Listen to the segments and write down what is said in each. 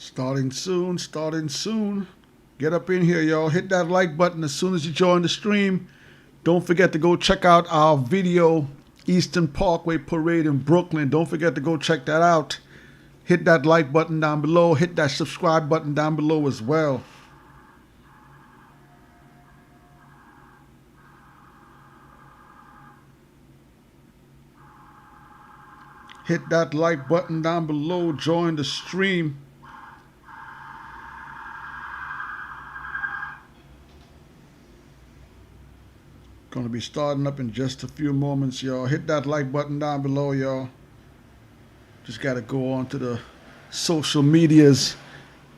Starting soon, starting soon. Get up in here, y'all. Hit that like button as soon as you join the stream. Don't forget to go check out our video, Eastern Parkway Parade in Brooklyn. Don't forget to go check that out. Hit that like button down below. Hit that subscribe button down below as well. Hit that like button down below. Join the stream. Gonna be starting up in just a few moments, y'all. Hit that like button down below, y'all. Just gotta go on to the social medias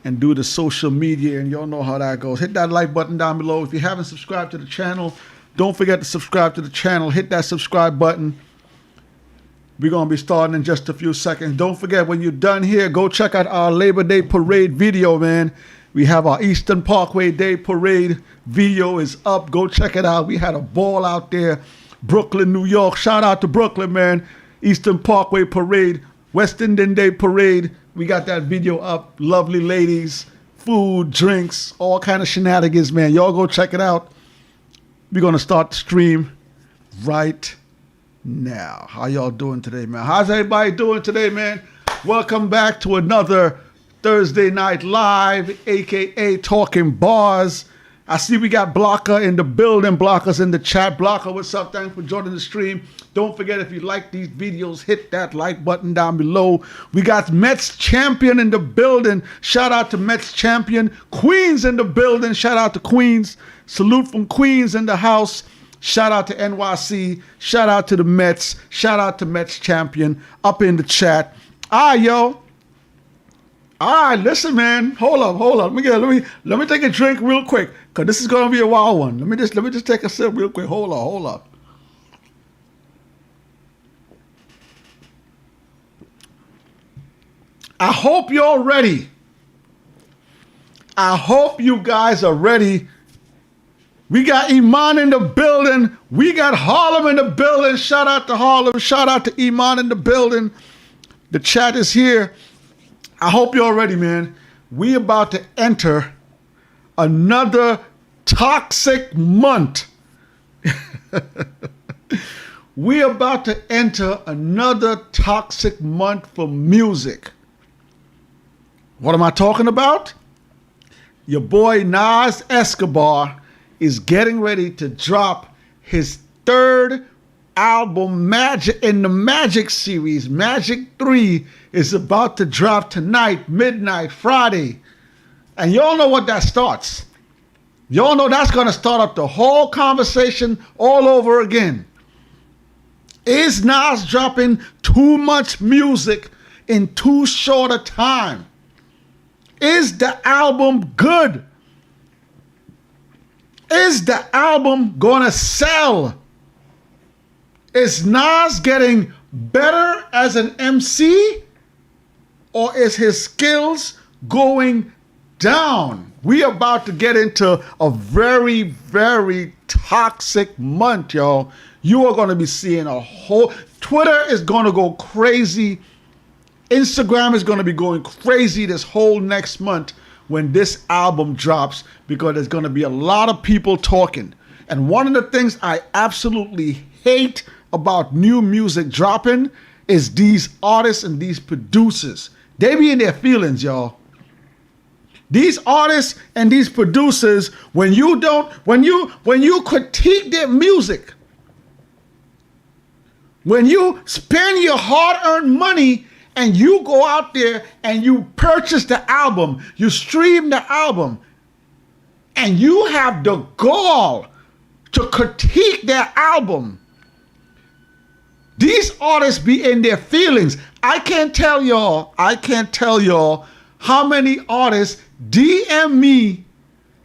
and do the social media, and y'all know how that goes. Hit that like button down below. If you haven't subscribed to the channel, don't forget to subscribe to the channel. Hit that subscribe button. We're gonna be starting in just a few seconds. Don't forget, when you're done here, go check out our Labor Day Parade video, man. We have our Eastern Parkway Day Parade video is up. Go check it out. We had a ball out there. Brooklyn, New York. Shout out to Brooklyn, man. Eastern Parkway Parade, West Indian Day Parade. We got that video up. Lovely ladies, food, drinks, all kind of shenanigans, man. Y'all go check it out. We're going to start the stream right now. How y'all doing today, man? How's everybody doing today, man? Welcome back to another Thursday Night Live, aka Talking Barz. I see we got Blocker in the building. Blocker's in the chat. Blocker, what's up? Thanks for joining the stream. Don't forget, if you like these videos, hit that like button down below. We got Mets Champion in the building. Shout out to Mets Champion. Queens in the building. Shout out to Queens. Salute from Queens in the house. Shout out to NYC. Shout out to the Mets. Shout out to Mets Champion up in the chat. All right, yo. All right, listen, man. Hold up. Let me take a drink real quick, cause this is gonna be a wild one. Let me just take a sip real quick. Hold up. I hope you're ready. I hope you guys are ready. We got Iman in the building. We got Harlem in the building. Shout out to Harlem. Shout out to Iman in the building. The chat is here. I hope you're ready, man. We about to enter another toxic month. We about to enter another toxic month for music. What am I talking about? Your boy Nas Escobar is getting ready to drop his third album, Magic, in the Magic series. Magic 3 is about to drop tonight, midnight, Friday. And y'all know what that starts. Y'all know that's going to start up the whole conversation all over again. Is Nas dropping too much music in too short a time? Is the album good? Is the album going to sell? Is Nas getting better as an MC, or is his skills going down? We about to get into a very, very toxic month, y'all. You are going to be seeing a whole... Twitter is going to go crazy. Instagram is going to be going crazy this whole next month when this album drops, because there's going to be a lot of people talking. And one of the things I absolutely hate about new music dropping is these artists and these producers. They be in their feelings, y'all. These artists and these producers, when you critique their music, when you spend your hard-earned money and you go out there and you purchase the album, you stream the album, and you have the gall to critique their album, these artists be in their feelings. I can't tell y'all how many artists DM me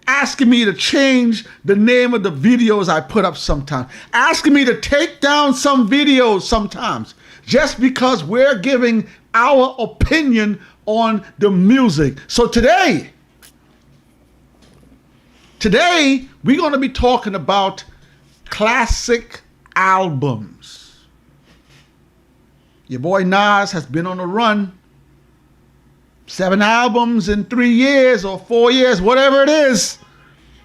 asking me to change the name of the videos I put up sometimes, asking me to take down some videos sometimes, just because we're giving our opinion on the music. So today we're going to be talking about classic albums. Your boy Nas has been on a run. 7 albums in 3 years or 4 years, whatever it is.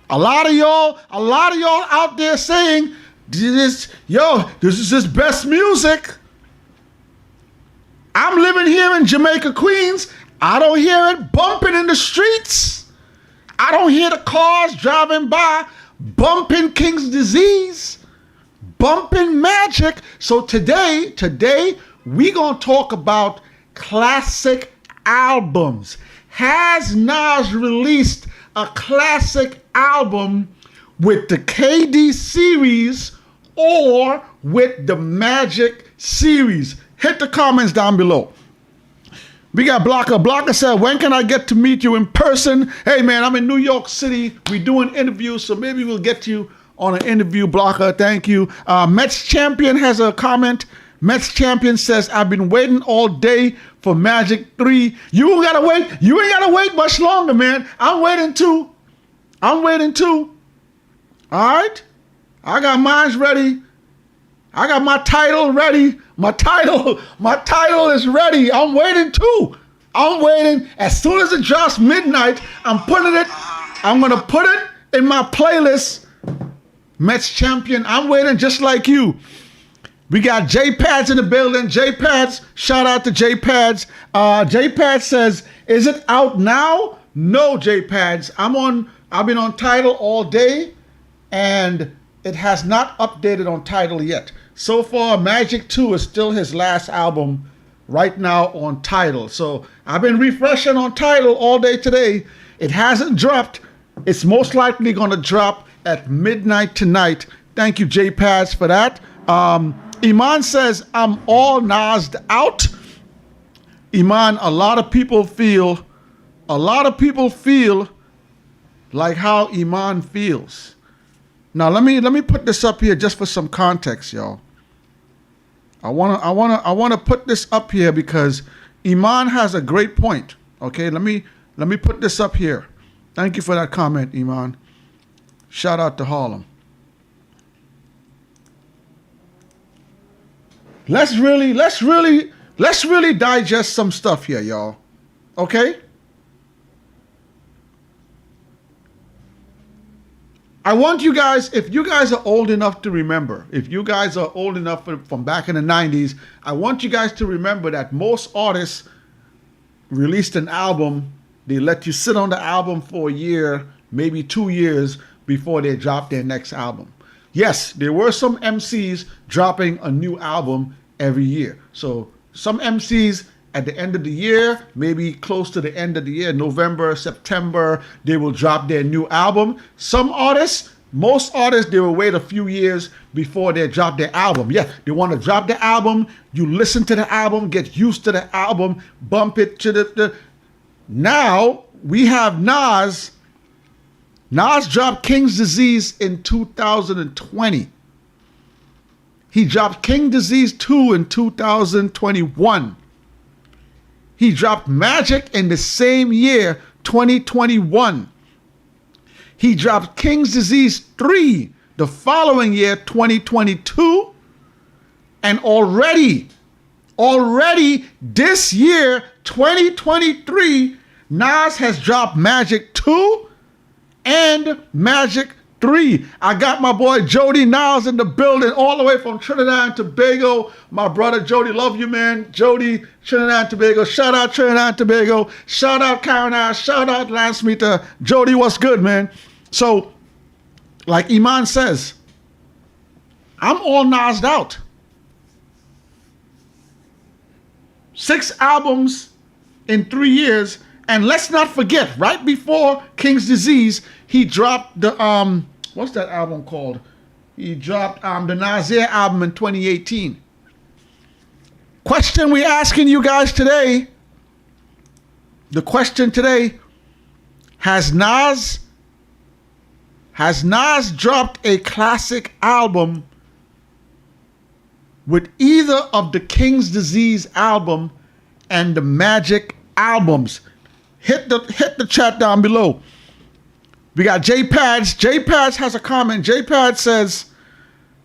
A lot of y'all out there saying, this is his best music. I'm living here in Jamaica, Queens. I don't hear it bumping in the streets. I don't hear the cars driving by bumping King's Disease, bumping Magic. So today we gonna talk about classic albums. Has Nas released a classic album with the KD series or with the Magic series? Hit the comments down below. We got Blocker. Blocker said, when can I get to meet you in person? Hey man, I'm in New York City. We doing interviews, so maybe we'll get you on an interview, Blocker. Thank you. Mets Champion has a comment. Mets Champion says, I've been waiting all day for Magic 3. You ain't gotta wait much longer, man. I'm waiting too. All right? I got mine ready. I got my title ready. My title is ready. I'm waiting too. I'm waiting. As soon as it drops midnight, I'm gonna put it in my playlist. Mets Champion. I'm waiting just like you. We got J-Pads in the building. J-Pads, shout out to J-Pads. J-Pads says, is it out now? No, J-Pads. I've been on Tidal all day, and it has not updated on Tidal yet. So far, Magic 2 is still his last album right now on Tidal. So I've been refreshing on Tidal all day today. It hasn't dropped. It's most likely going to drop at midnight tonight. Thank you, J-Pads, for that. Iman says, I'm all Nas'd out. Iman, a lot of people feel like how Iman feels. Now let me put this up here just for some context, y'all. I wanna put this up here because Iman has a great point. Okay, let me put this up here. Thank you for that comment, Iman. Shout out to Harlem. Let's really digest some stuff here, y'all. Okay? I want you guys, if you guys are old enough to remember, if you guys are old enough from back in the 90s, I want you guys to remember that most artists released an album, they let you sit on the album for a year, maybe 2 years before they drop their next album. Yes, there were some MCs dropping a new album every year. So some MCs at the end of the year, maybe close to the end of the year, November, September, they will drop their new album. Some artists, most artists, they will wait a few years before they drop their album. Yeah, they want to drop the album, you listen to the album, get used to the album, bump it to the... Now, we have Nas. Nas dropped King's Disease in 2020. He dropped King Disease 2 in 2021. He dropped Magic in the same year, 2021. He dropped King's Disease 3 the following year, 2022. And already this year, 2023, Nas has dropped Magic 2 and Magic 3. I got my boy Jody Niles in the building all the way from Trinidad and Tobago. My brother Jody, love you, man. Jody, Trinidad and Tobago. Shout out Trinidad and Tobago. Shout out Karen. Shout out Lance Meter. Jody, what's good, man? So, like Iman says, I'm all Nas'd out. 6 albums in 3 years. And let's not forget, right before King's Disease, he dropped the, what's that album called? He dropped the Nasir album in 2018. Question we asking you guys today, the question today, has Nas dropped a classic album with either of the King's Disease album and the Magic albums? Hit the chat down below. We got J-Pads. J-Pads has a comment. J-Pads says,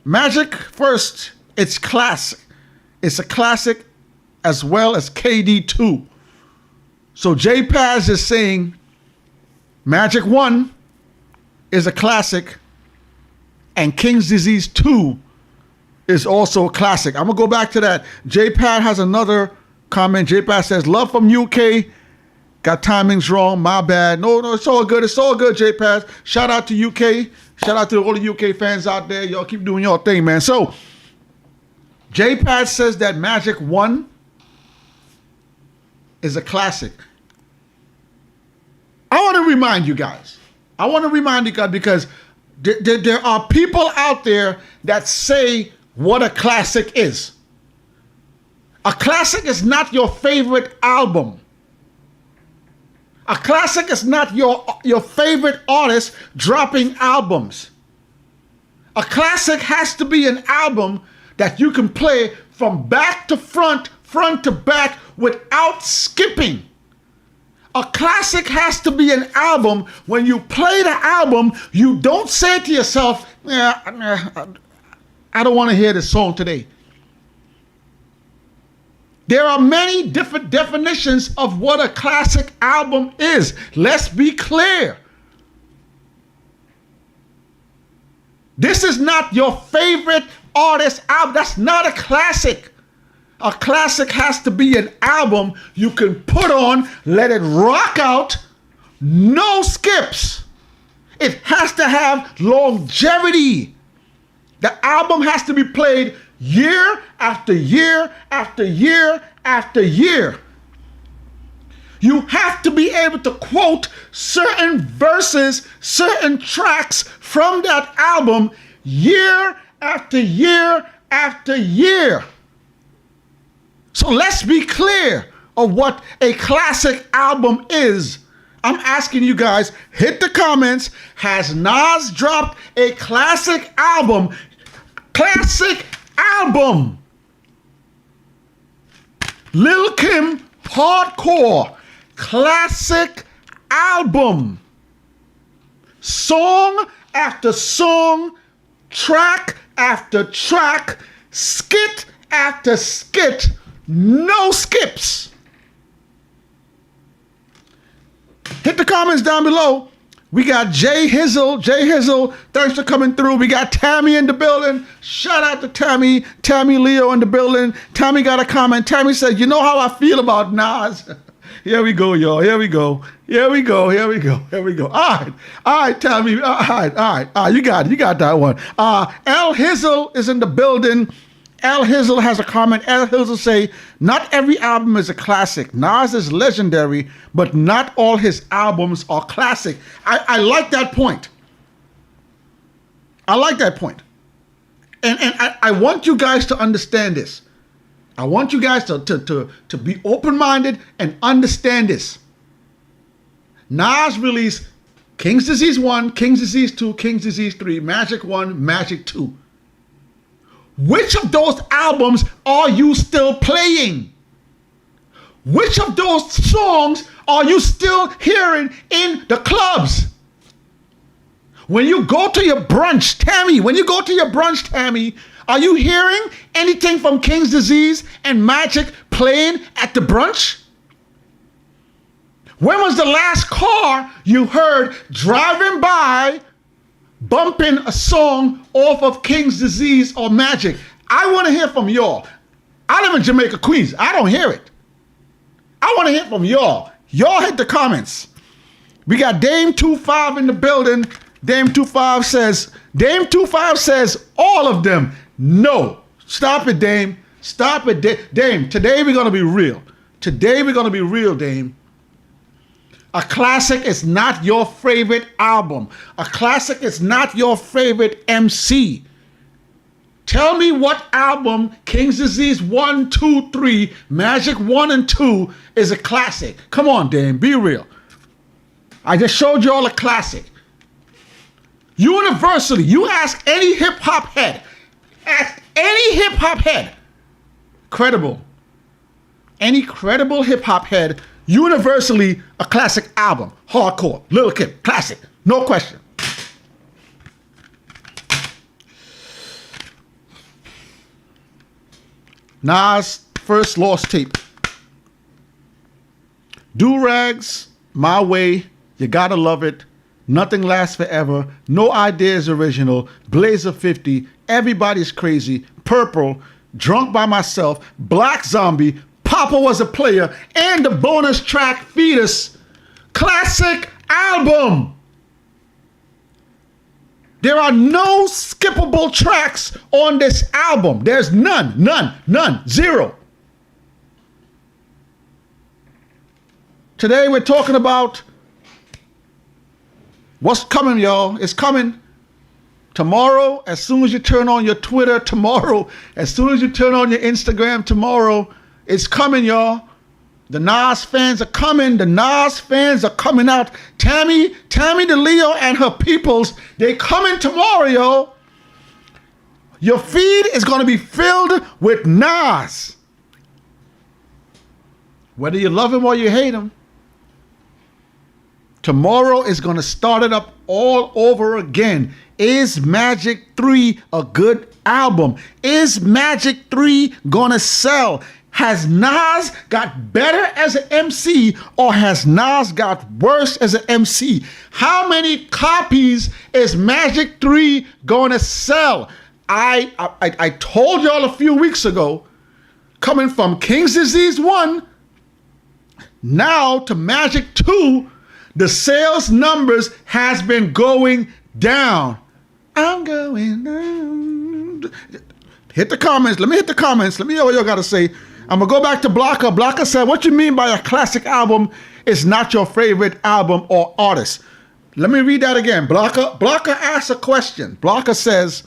Magic first, it's classic. It's a classic as well as KD 2. So J Paz is saying Magic 1 is a classic and King's Disease 2 is also a classic. I'm going to go back to that. J Paz has another comment. J Paz says, love from UK. Got timings wrong. My bad. No, it's all good. It's all good, J Paz. Shout out to UK. Shout out to all the UK fans out there. Y'all keep doing your thing, man. So J Paz says that Magic 1 is a classic. I want to remind you guys. Because there are people out there that say what a classic is. A classic is not your favorite album. A classic is not your favorite artist dropping albums. A classic has to be an album that you can play from back to front, front to back without skipping. A classic has to be an album. When you play the album, you don't say to yourself, I don't want to hear this song today. There are many different definitions of what a classic album is. Let's be clear. This is not your favorite artist album. That's not a classic. A classic has to be an album you can put on, let it rock out, no skips. It has to have longevity. The album has to be played year after year after year after year. You have to be able to quote certain verses, certain tracks from that album year after year after year. So let's be clear of what a classic album is. I'm asking you guys, hit the comments. Has Nas dropped a classic album? Classic album. Lil Kim, Hardcore. Classic album. Song after song, track after track, skit after skit, no skips. Hit the comments down below. We got Jay Hizzle. Jay Hizzle, thanks for coming through. We got Tammy in the building. Shout out to Tammy. Tammy Leo in the building. Tammy got a comment. Tammy said, you know how I feel about Nas? Here we go, y'all. Here we go. Here we go. Here we go. Here we go. All right, Tammy. All right. You got it. You got that one. L Hizzle is in the building. L Hizzle has a comment. L Hizzle say, not every album is a classic. Nas is legendary, but not all his albums are classic. I like that point. I like that point. And I want you guys to understand this. I want you guys to be open-minded and understand this. Nas released King's Disease 1, King's Disease 2, King's Disease 3, Magic 1, Magic 2. Which of those albums are you still playing? Which of those songs are you still hearing in the clubs? When you go to your brunch, Tammy, are you hearing anything from King's Disease and Magic playing at the brunch? When was the last car you heard driving by bumping a song off of King's Disease or Magic? I want to hear from y'all. I live in Jamaica, Queens. I don't hear it. I want to hear from y'all. Y'all hit the comments. We got Dame 25 in the building. Dame 25 says all of them. No. Stop it, Dame. Stop it, Dame. Today we're going to be real. Dame. A classic is not your favorite album. A classic is not your favorite MC. Tell me what album King's Disease 1, 2, 3, Magic 1 and 2 is a classic. Come on, Dame, be real. I just showed you all a classic. Universally, you ask any hip-hop head, credible, any credible hip-hop head, universally a classic album. Hardcore, Lil Kim, classic, no question. Nas' first lost tape. Do-Rags, My Way, You Gotta Love It, Nothing Lasts Forever, No Idea is Original, Blazer 50, Everybody's Crazy, Purple, Drunk by Myself, Black Zombie, Papa Was a Player, and the bonus track Fetus. Classic album. There are no skippable tracks on this album. There's none, zero. Today we're talking about what's coming, y'all. It's coming. Tomorrow, as soon as you turn on your Twitter, tomorrow, as soon as you turn on your Instagram, tomorrow, it's coming, y'all. The NAS fans are coming. The NAS fans are coming out. Tammy DeLeo and her peoples, they coming tomorrow, yo. Your feed is going to be filled with NAS. Whether you love him or you hate him, tomorrow is going to start it up all over again. Is Magic 3 a good album? Is Magic 3 going to sell? Has Nas got better as an MC or has Nas got worse as an MC? How many copies is Magic 3 going to sell? I told y'all a few weeks ago, coming from King's Disease 1 now to Magic 2, the sales numbers has been going down. I'm going down. Hit the comments. Let me hit the comments. Let me hear what y'all got to say. I'm going to go back to Blocker. Blocker said, what you mean by a classic album is not your favorite album or artist? Let me read that again. Blocker asks a question. Blocker says,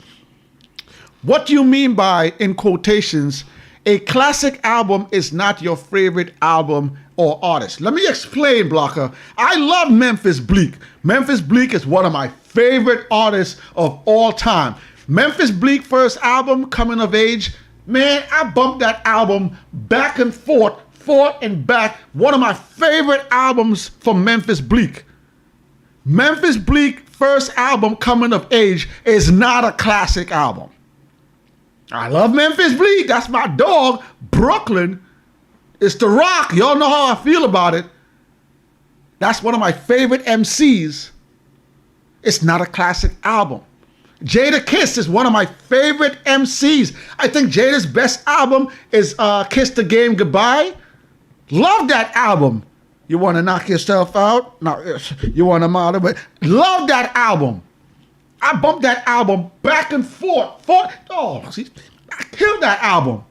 what do you mean by, in quotations, a classic album is not your favorite album or artist? Let me explain, Blocker. I love Memphis Bleek. Memphis Bleek is one of my favorite artists of all time. Memphis Bleek first album, Coming of Age, man, I bumped that album back and forth and back. One of my favorite albums from Memphis Bleek. Memphis Bleek first album, Coming of Age, is not a classic album. I love Memphis Bleek. That's my dog. Brooklyn. It's The Rock. Y'all know how I feel about it. That's one of my favorite MCs. It's not a classic album. Jada Kiss is one of my favorite MCs. I think Jada's best album is Kiss the Game Goodbye. Love that album. You want to knock yourself out? No, you want to model, but love that album. I bumped that album back and forth. Oh, see, I killed that album.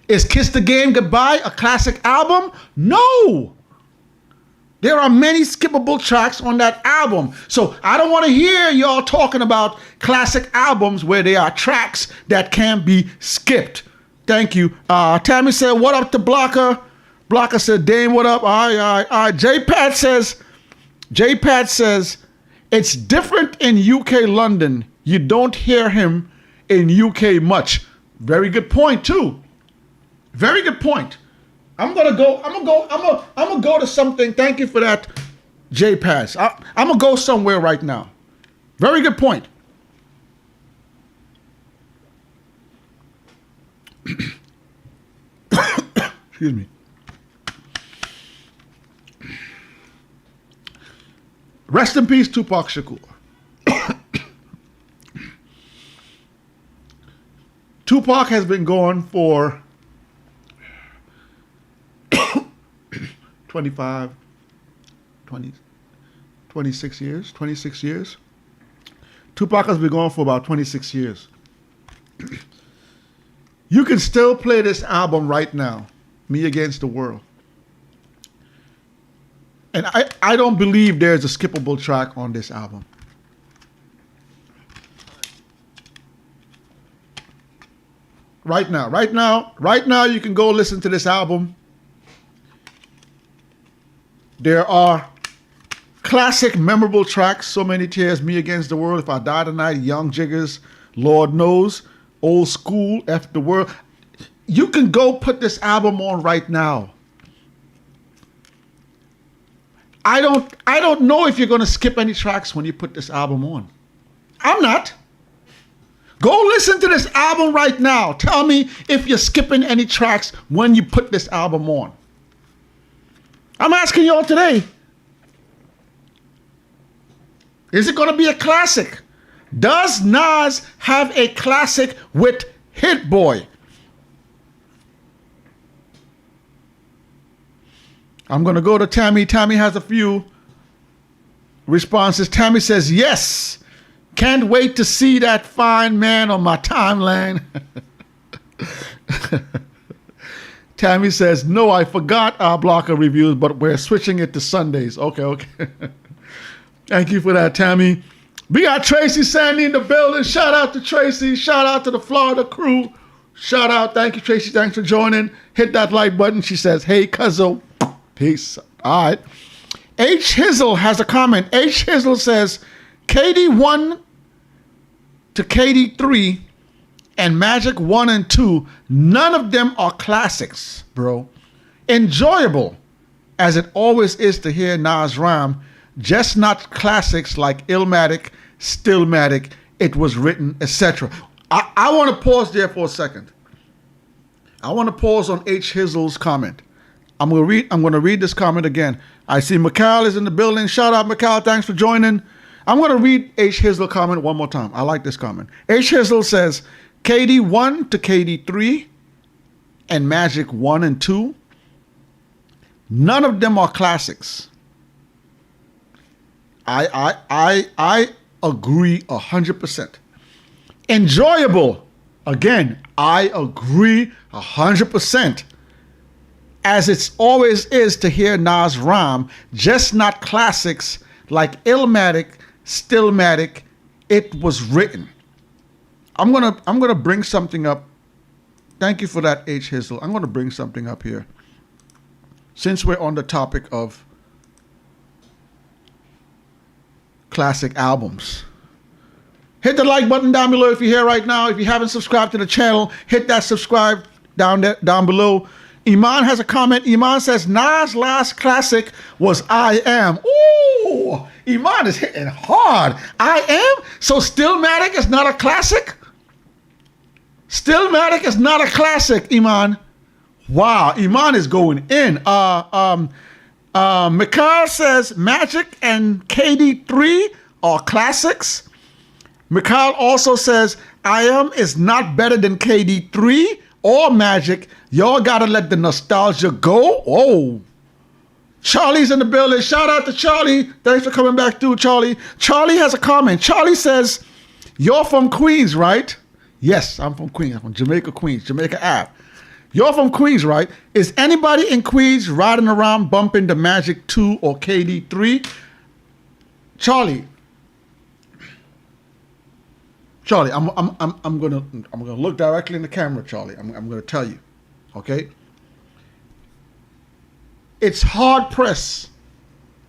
Is Kiss the Game Goodbye a classic album? No. There are many skippable tracks on that album. So I don't want to hear y'all talking about classic albums where there are tracks that can be skipped. Thank you. Tammy said, what up to Blocker? Blocker said, Dame, what up? All right. J-Pat says, it's different in UK London. You don't hear him in UK much. Very good point, too. Very good point. I'm gonna go to something. Thank you for that, J-Pass. I'm gonna go somewhere right now. Very good point. Excuse me. Rest in peace, Tupac Shakur. Tupac has been gone for 26 years. Tupac has been gone for about 26 years. You can still play this album right now, Me Against the World. And I don't believe there's a skippable track on this album. Right now, you can go listen to this album. There are classic, memorable tracks. So Many Tears, Me Against the World, If I Die Tonight, Young Jiggers, Lord Knows, Old School, F the World. You can go put this album on right now. I don't know if you're going to skip any tracks when you put this album on. I'm not. Go listen to this album right now. Tell me if you're skipping any tracks when you put this album on. I'm asking y'all today, is it going to be a classic? Does Nas have a classic with Hit Boy? I'm going to go to Tammy. Tammy has a few responses. Tammy says, yes. Can't wait to see that fine man on my timeline. Tammy says, no, I forgot our blocker reviews, but we're switching it to Sundays. Okay. Thank you for that, Tammy. We got Tracy Sandy in the building. Shout out to Tracy. Shout out to the Florida crew. Shout out. Thank you, Tracy. Thanks for joining. Hit that like button. She says, hey, cuzzo. Peace. All right. H. Hizzle has a comment. H. Hizzle says, KD 1 to KD 3 and Magic 1 and 2, none of them are classics, bro. Enjoyable, as it always is to hear Nas rhyme, just not classics like Illmatic, Stillmatic, It Was Written, etc. I want to pause there for a second. I want to pause on H. Hizzle's comment. I'm going to read this comment again. I see Mikhail is in the building. Shout out, Mikhail. Thanks for joining. I'm going to read H. Hizzle comment one more time. I like this comment. H. Hizzle says, KD 1 to KD 3 and Magic 1 and 2, none of them are classics. I agree 100%. Enjoyable, again, I agree 100%. As it always is to hear Nas rhyme, just not classics like Illmatic, Stillmatic, It Was Written. I'm gonna bring something up. Thank you for that, H. Hizzle. I'm gonna bring something up here. Since we're on the topic of classic albums. Hit the like button down below if you're here right now. If you haven't subscribed to the channel, hit that subscribe down below. Iman has a comment. Iman says, Nas' last classic was I Am. Ooh, Iman is hitting hard. I Am? So Stillmatic is not a classic? Stillmatic is not a classic, Iman. Wow, Iman is going in. Mikhail says Magic and KD3 are classics. Mikhail also says I Am is not better than KD3 or Magic. Y'all gotta let the nostalgia go. Oh, Charlie's in the building. Shout out to Charlie. Thanks for coming back through, Charlie. Charlie has a comment. Charlie says, you're from Queens, right? Yes, I'm from Queens. I'm from Jamaica, Queens, Jamaica Ave. You're from Queens, right? Is anybody in Queens riding around bumping the Magic 2 or KD3? Charlie, I'm gonna look directly in the camera, Charlie. I'm gonna tell you, okay? It's hard pressed,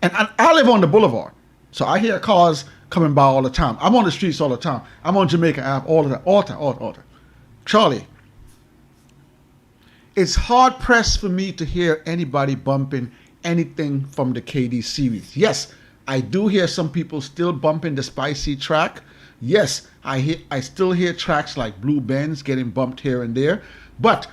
and I live on the boulevard, so I hear cars coming by all the time. I'm on the streets all the time. I'm on Jamaica Ave all the time. Charlie, it's hard pressed for me to hear anybody bumping anything from the KD series. Yes, I do hear some people still bumping the Spicy track. Yes, I still hear tracks like Blue Benz getting bumped here and there. But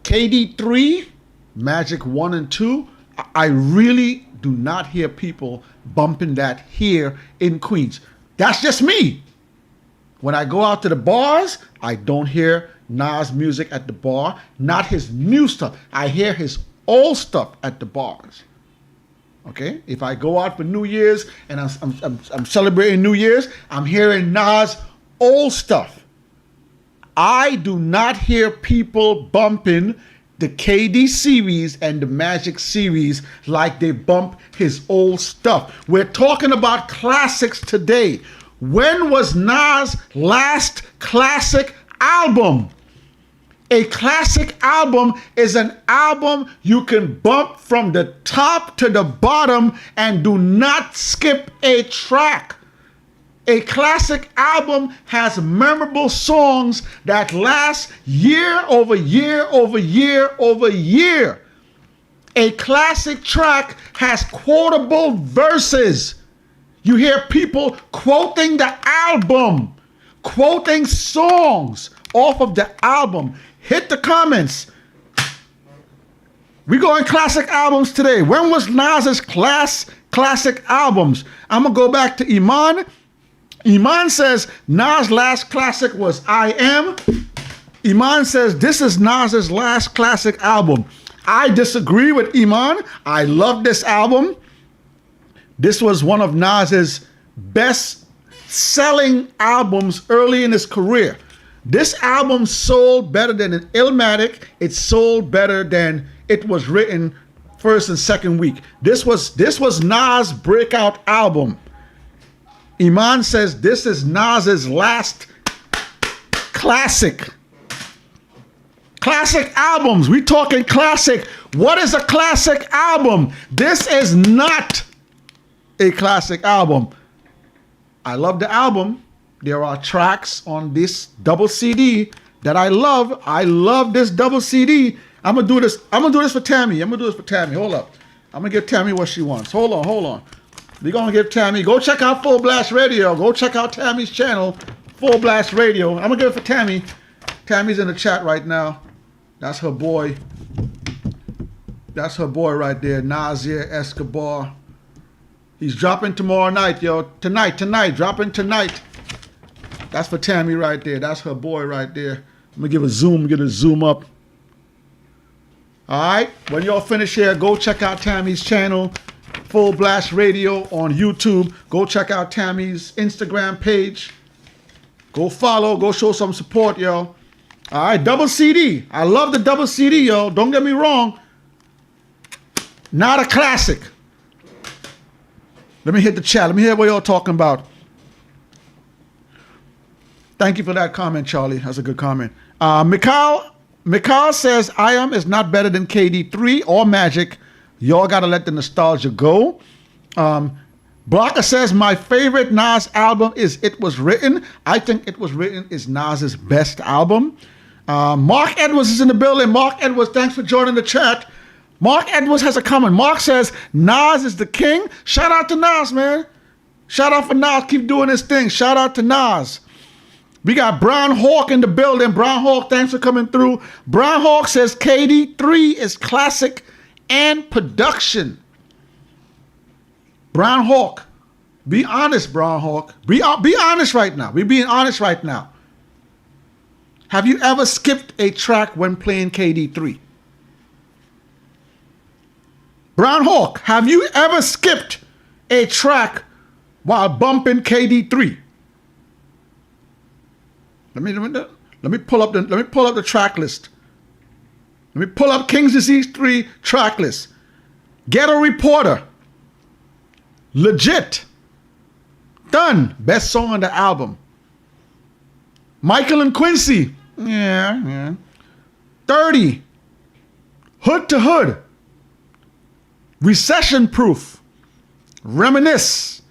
KD3, Magic 1 and 2, I really do not hear people bumping that here in Queens. That's just me. When I go out to the bars, I don't hear Nas music at the bar, not his new stuff. I hear his old stuff at the bars. Okay, if I go out for New Year's and I'm celebrating New Year's, I'm hearing Nas' old stuff. I do not hear people bumping the KD series and the Magic series like they bump his old stuff. We're talking about classics today. When was Nas' last classic album? A classic album is an album you can bump from the top to the bottom and do not skip a track. A classic album has memorable songs that last year over year over year over year. A classic track has quotable verses. You hear people quoting the album, quoting songs off of the album. Hit the comments. We going classic albums today. When was Nas's classic albums? I'm going to go back to Iman. Iman says Nas' last classic was I Am. Iman says this is Nas's last classic album. I disagree with Iman. I love this album. This was one of Nas's best selling albums early in his career. This album sold better than an iLLmatic. It sold better than It Was Written first and second week. This was Nas' breakout album. Iman says this is Nas's last classic. Classic albums. We talking classic. What is a classic album? This is not a classic album. I love the album. There are tracks on this double CD that I love. I love this double CD. I'm gonna do this for Tammy. Hold up. I'm gonna give Tammy what she wants. Hold on. We're gonna give Tammy. Go check out Full Blast Radio. Go check out Tammy's channel, Full Blast Radio. I'm gonna give it for Tammy. Tammy's in the chat right now. That's her boy. That's her boy right there, Nasir Escobar. He's dropping tomorrow night, yo. Tonight, dropping tonight. That's for Tammy right there. That's her boy right there. I'm gonna get a zoom up. All right, when y'all finish here, go check out Tammy's channel, Full Blast Radio on YouTube. Go check out Tammy's Instagram page. Go follow, go show some support, yo. All right, double CD. I love the double CD, yo. Don't get me wrong. Not a classic. Let me hit the chat. Let me hear what y'all talking about. Thank you for that comment, Charlie. That's a good comment. Mikhail says, I Am is not better than KD3 or Magic. Y'all got to let the nostalgia go. Blocker says, my favorite Nas album is It Was Written. I think It Was Written is Nas's best album. Mark Edwards is in the building. Mark Edwards, thanks for joining the chat. Mark Edwards has a comment. Mark says, Nas is the king. Shout out to Nas, man. Shout out for Nas. Keep doing this thing. Shout out to Nas. We got Brown Hawk in the building. Brown Hawk, thanks for coming through. Brown Hawk says KD3 is classic and production. Brown Hawk, be honest, Brown Hawk. Be honest right now. We're being honest right now. Have you ever skipped a track when playing KD3? Brown Hawk, have you ever skipped a track while bumping KD3? Let me pull up the track list. Let me pull up King's Disease 3 track list. Ghetto Reporter. Legit. Done. Best song on the album. Michael and Quincy. Yeah. 30. Hood to Hood. Recession Proof. Reminisce.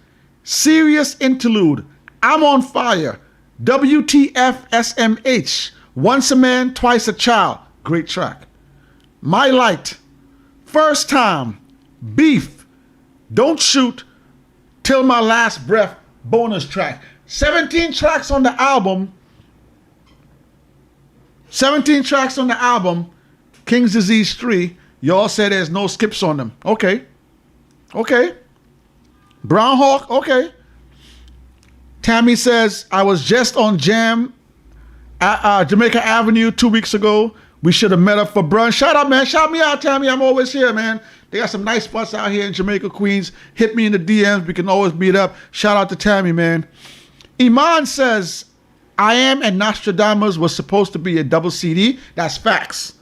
Serious Interlude. I'm on Fire. WTF SMH. Once a Man, Twice a Child. Great track. My Light. First Time. Beef. Don't Shoot. Till My Last Breath. Bonus track. 17 tracks on the album. 17 tracks on the album. King's Disease 3. Y'all say there's no skips on them. Okay. Brown Hawk. Okay. Tammy says, I was just on Jam Jamaica Avenue 2 weeks ago. We should have met up for brunch. Shout out, man. Shout me out, Tammy. I'm always here, man. They got some nice spots out here in Jamaica, Queens. Hit me in the DMs. We can always meet up. Shout out to Tammy, man. Iman says, I Am and Nostradamus was supposed to be a double CD. That's facts.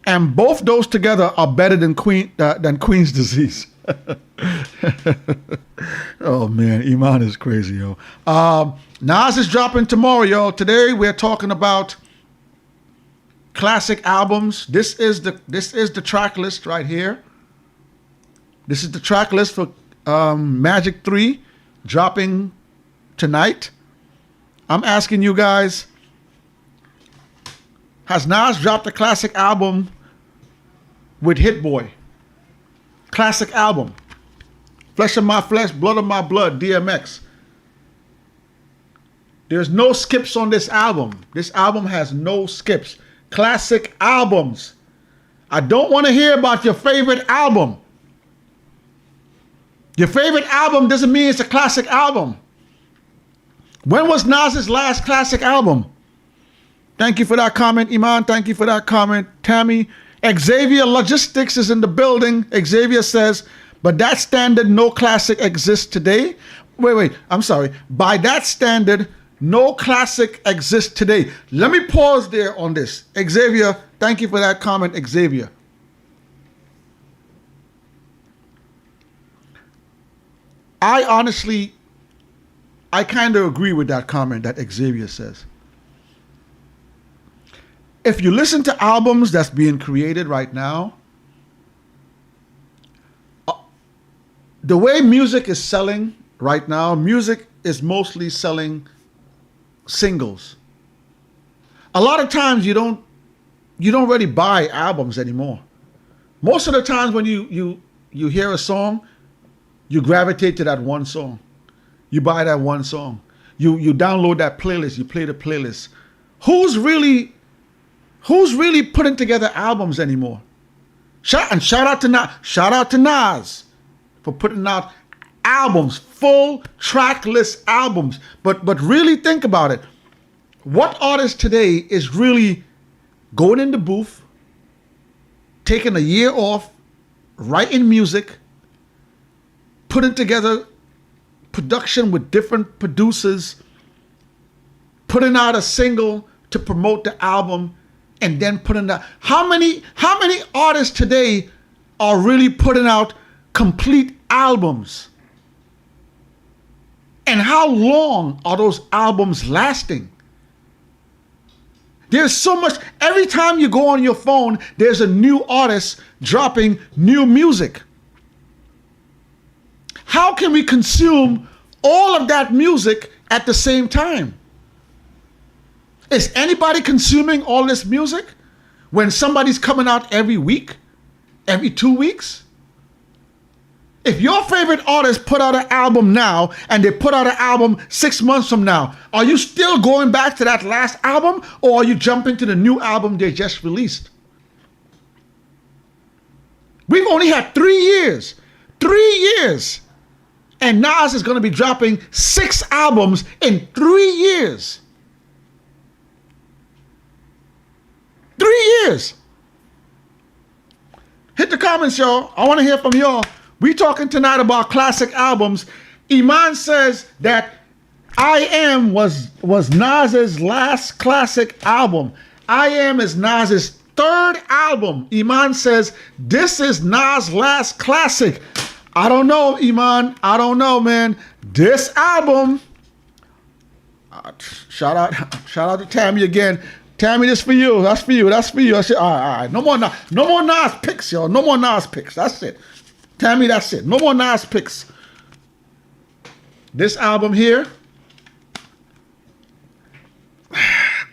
And both those together are better than Queen's Disease. Oh, man. Iman is crazy, yo. Nas is dropping tomorrow, yo. Today we're talking about classic albums. This is the track list right here. This is the track list for Magic 3 dropping tonight. I'm asking you guys, has Nas dropped a classic album with Hit Boy? Classic album. Flesh of My Flesh, Blood of My Blood, DMX. There's no skips on this album. This album has no skips. Classic albums. I don't want to hear about your favorite album. Your favorite album doesn't mean it's a classic album. When was Nas's last classic album? Thank you for that comment, Iman. Thank you for that comment, Tammy. Xavier Logistics is in the building. Xavier says, but that standard, no classic exists today. Wait, I'm sorry. By that standard, no classic exists today. Let me pause there on this. Xavier, thank you for that comment, Xavier. I honestly, I kind of agree with that comment that Xavier says. If you listen to albums that's being created right now, the way music is selling right now, music is mostly selling singles. A lot of times you don't really buy albums anymore. Most of the times when you hear a song, you gravitate to that one song. You buy that one song. You download that playlist, you play the playlist. Who's really putting together albums anymore? Shout out to Nas for putting out albums, full track list albums. But really think about it. What artist today is really going in the booth, taking a year off, writing music, putting together production with different producers, putting out a single to promote the album, and then putting out how many artists today are really putting out complete albums? And how long are those albums lasting? There's so much. Every time you go on your phone, there's a new artist dropping new music. How can we consume all of that music at the same time? Is anybody consuming all this music when somebody's coming out every week, every 2 weeks? If your favorite artist put out an album now and they put out an album 6 months from now, are you still going back to that last album, or are you jumping to the new album they just released? We've only had 3 years. 3 years. And Nas is going to be dropping 6 albums in 3 years. 3 years. Hit the comments, y'all. I want to hear from y'all. We talking tonight about classic albums. Iman says that I Am was Nas's last classic album. I Am is Nas's 3rd album. Iman says this is Nas' last classic. I don't know, Iman. I don't know, man. This album. Shout out to Tammy again. Tammy, this for you. That's for you. That's for you. I said, all right. No more Nas picks, y'all. No more Nas picks. That's it. Tammy, that's it. No more Nas picks. This album here,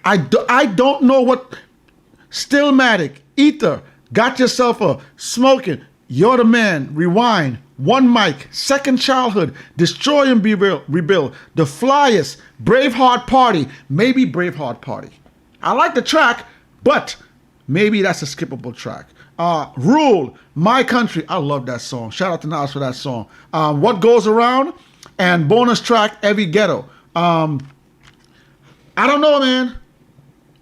I don't know what. Stillmatic, Ether, Got Yourself a Smoking, You're the Man, Rewind, One Mic, Second Childhood, Destroy and Rebuild, The Flyers, Braveheart Party, maybe Braveheart Party. I like the track, but maybe that's a skippable track. Rule, My Country, I love that song. Shout out to Nas for that song. What Goes Around, and bonus track, Every Ghetto. I don't know, man.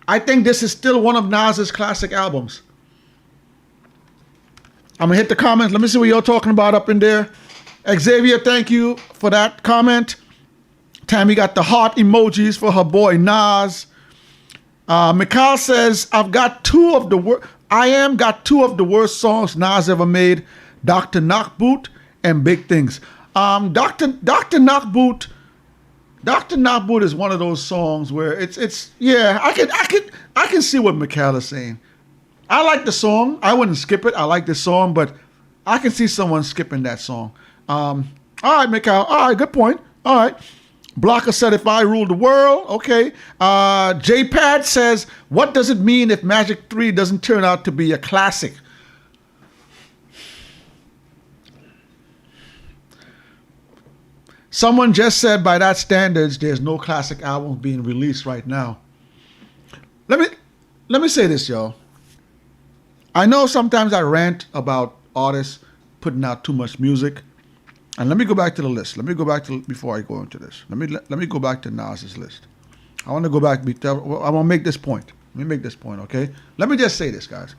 I think this is still one of Nas's classic albums. I'm going to hit the comments. Let me see what you're talking about up in there. Xavier, thank you for that comment. Tammy got the heart emojis for her boy Nas. Mikhail says, I Am got two of the worst songs Nas ever made. Dr. Knockboot and Big Things. Dr. Knockboot is one of those songs where it's yeah, I can see what Mikhail is saying. I like the song. I wouldn't skip it. I like the song, but I can see someone skipping that song. All right, Mikhail. All right, good point. All right. Blocker said, if I ruled the world. Okay. J-Pad says, what does it mean if Magic 3 doesn't turn out to be a classic? Someone just said, by that standards, there's no classic album being released right now. Let me say this, y'all. I know sometimes I rant about artists putting out too much music. And let me go back to the list. Let me go back to, before I go into this. Let me go back to Nas's list. I want to go back. I want to make this point. Let me make this point, okay? Let me just say this, guys.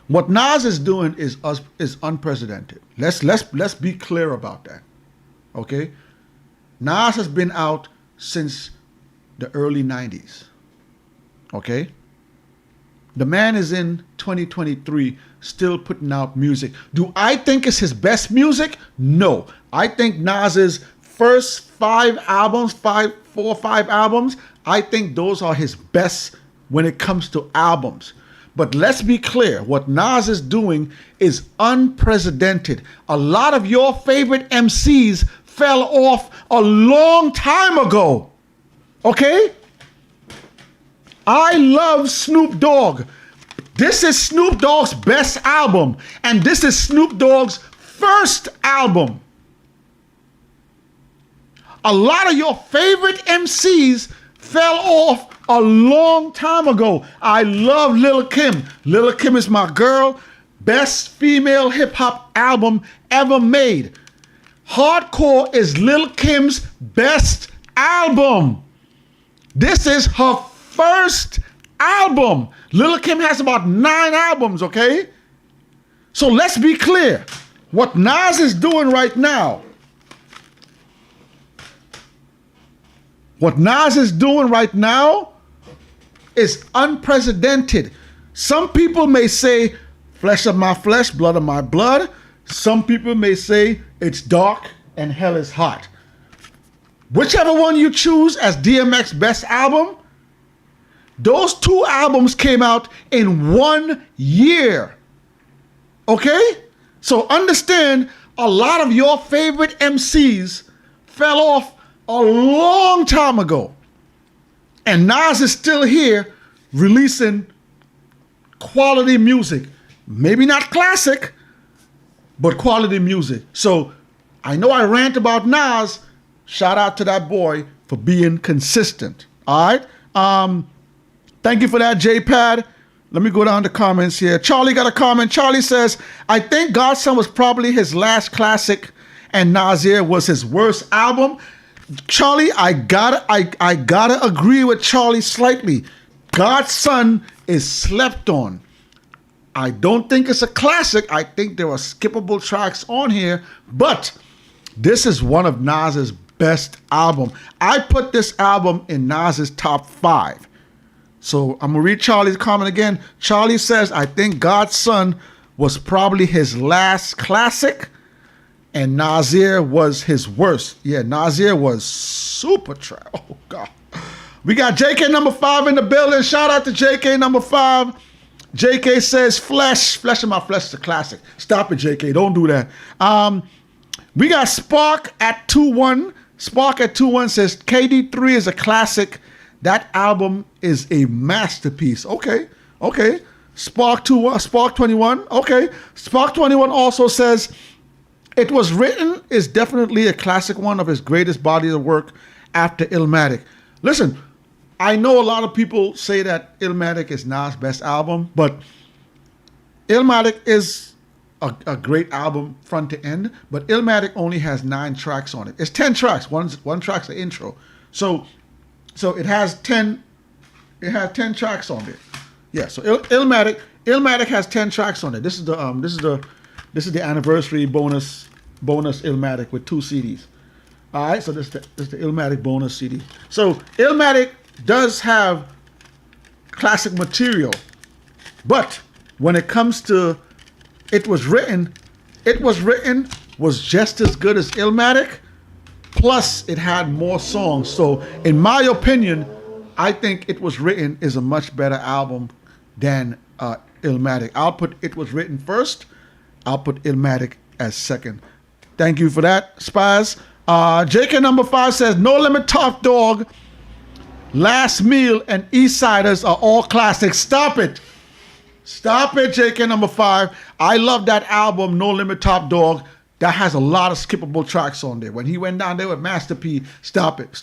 What Nas is doing is unprecedented. Let's be clear about that, okay? Nas has been out since the early 90s, okay? The man is in 2023 still putting out music. Do I think it's his best music? No. I think Nas's first 4 or 5 albums, I think those are his best when it comes to albums. But let's be clear, what Nas is doing is unprecedented. A lot of your favorite MCs fell off a long time ago, okay? I love Snoop Dogg. This is Snoop Dogg's best album, and this is Snoop Dogg's first album. A lot of your favorite MCs fell off a long time ago. I love Lil' Kim. Lil' Kim is my girl. Best female hip hop album ever made. Hardcore is Lil' Kim's best album. This is her first album. Lil' Kim has about 9 albums, okay? So let's be clear. What Nas is doing right now, is unprecedented. Some people may say, flesh of my flesh, blood of my blood. Some people may say, it's dark and hell is hot. Whichever one you choose as DMX's best album, those 2 albums came out in 1 year. Okay? So understand, a lot of your favorite MCs fell off a long time ago. And Nas is still here releasing quality music. Maybe not classic, but quality music. So I know I rant about Nas. Shout out to that boy for being consistent. All right? Thank you for that, J-Pad. Let me go down to comments here. Charlie got a comment. Charlie says, I think Godson was probably his last classic and Nasir was his worst album. Charlie, I gotta agree with Charlie slightly. Godson is slept on. I don't think it's a classic. I think there are skippable tracks on here, but this is one of Nas's best album. I put this album in Nas's top 5. So I'm gonna read Charlie's comment again. Charlie says, I think Godson was probably his last classic and Nasir was his worst. Yeah, Nasir was super trash. Oh, God. We got JK number 5 in the building. Shout out to JK number 5. JK says, flesh of my flesh is a classic. Stop it, JK. Don't do that. We got Spark at 2-1. Spark at 2-1 says, KD3 is a classic. That album is a masterpiece. Okay. Spark 21. Okay. Spark 21 also says, It Was Written is definitely a classic, one of his greatest bodies of work after iLLmatic. Listen, I know a lot of people say that iLLmatic is Nas' best album, but iLLmatic is a great album front to end, but iLLmatic only has 9 tracks on it. It's 10 tracks. One track's the intro. So it has 10 tracks on it. Yeah, so iLLmatic has 10 tracks on it. This is the anniversary bonus iLLmatic with 2 CDs. All right, so this is the iLLmatic bonus CD. So iLLmatic does have classic material, but when it comes to It Was Written was just as good as iLLmatic, plus it had more songs. So in my opinion, I think It Was Written is a much better album than iLLmatic. I'll put It Was Written first. I'll put iLLmatic as second. Thank you for that, Spaz. JK number 5 says, No Limit Top Dog, Last Meal, and Eastsiders are all classics. Stop it, JK number 5. I love that album, No Limit Top Dog. That has a lot of skippable tracks on there. When he went down there with Master P, stop it.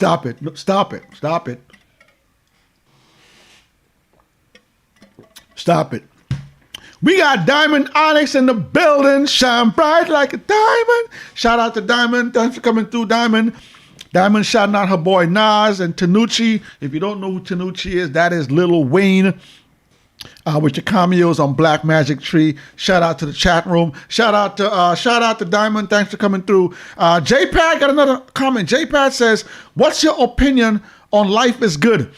Stop it. We got Diamond Onyx in the building. Shine bright like a diamond. Shout out to Diamond. Thanks for coming through, Diamond. Diamond shouting out her boy Nas and Tanucci. If you don't know who Tanucci is, that is Lil Wayne. With your cameos on Black Magic Tree. Shout out to the chat room. Shout out to Diamond. Thanks for coming through. JPad got another comment. JPad says, "What's your opinion on Life Is Good?"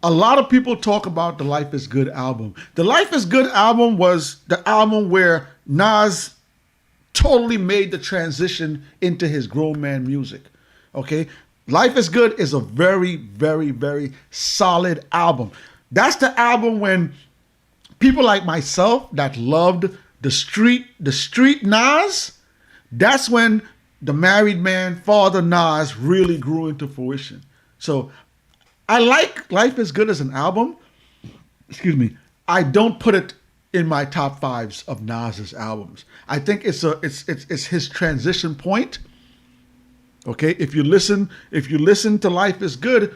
A lot of people talk about the Life Is Good album. The Life Is Good album was the album where Nas totally made the transition into his grown man music. Okay, Life Is Good is a very, very, very solid album. That's the album when people like myself that loved the street Nas, that's when the married man, Father Nas, really grew into fruition. So I like Life Is Good as an album. Excuse me. I don't put it in my top fives of Nas's albums. I think it's his transition point. Okay, if you listen to Life Is Good,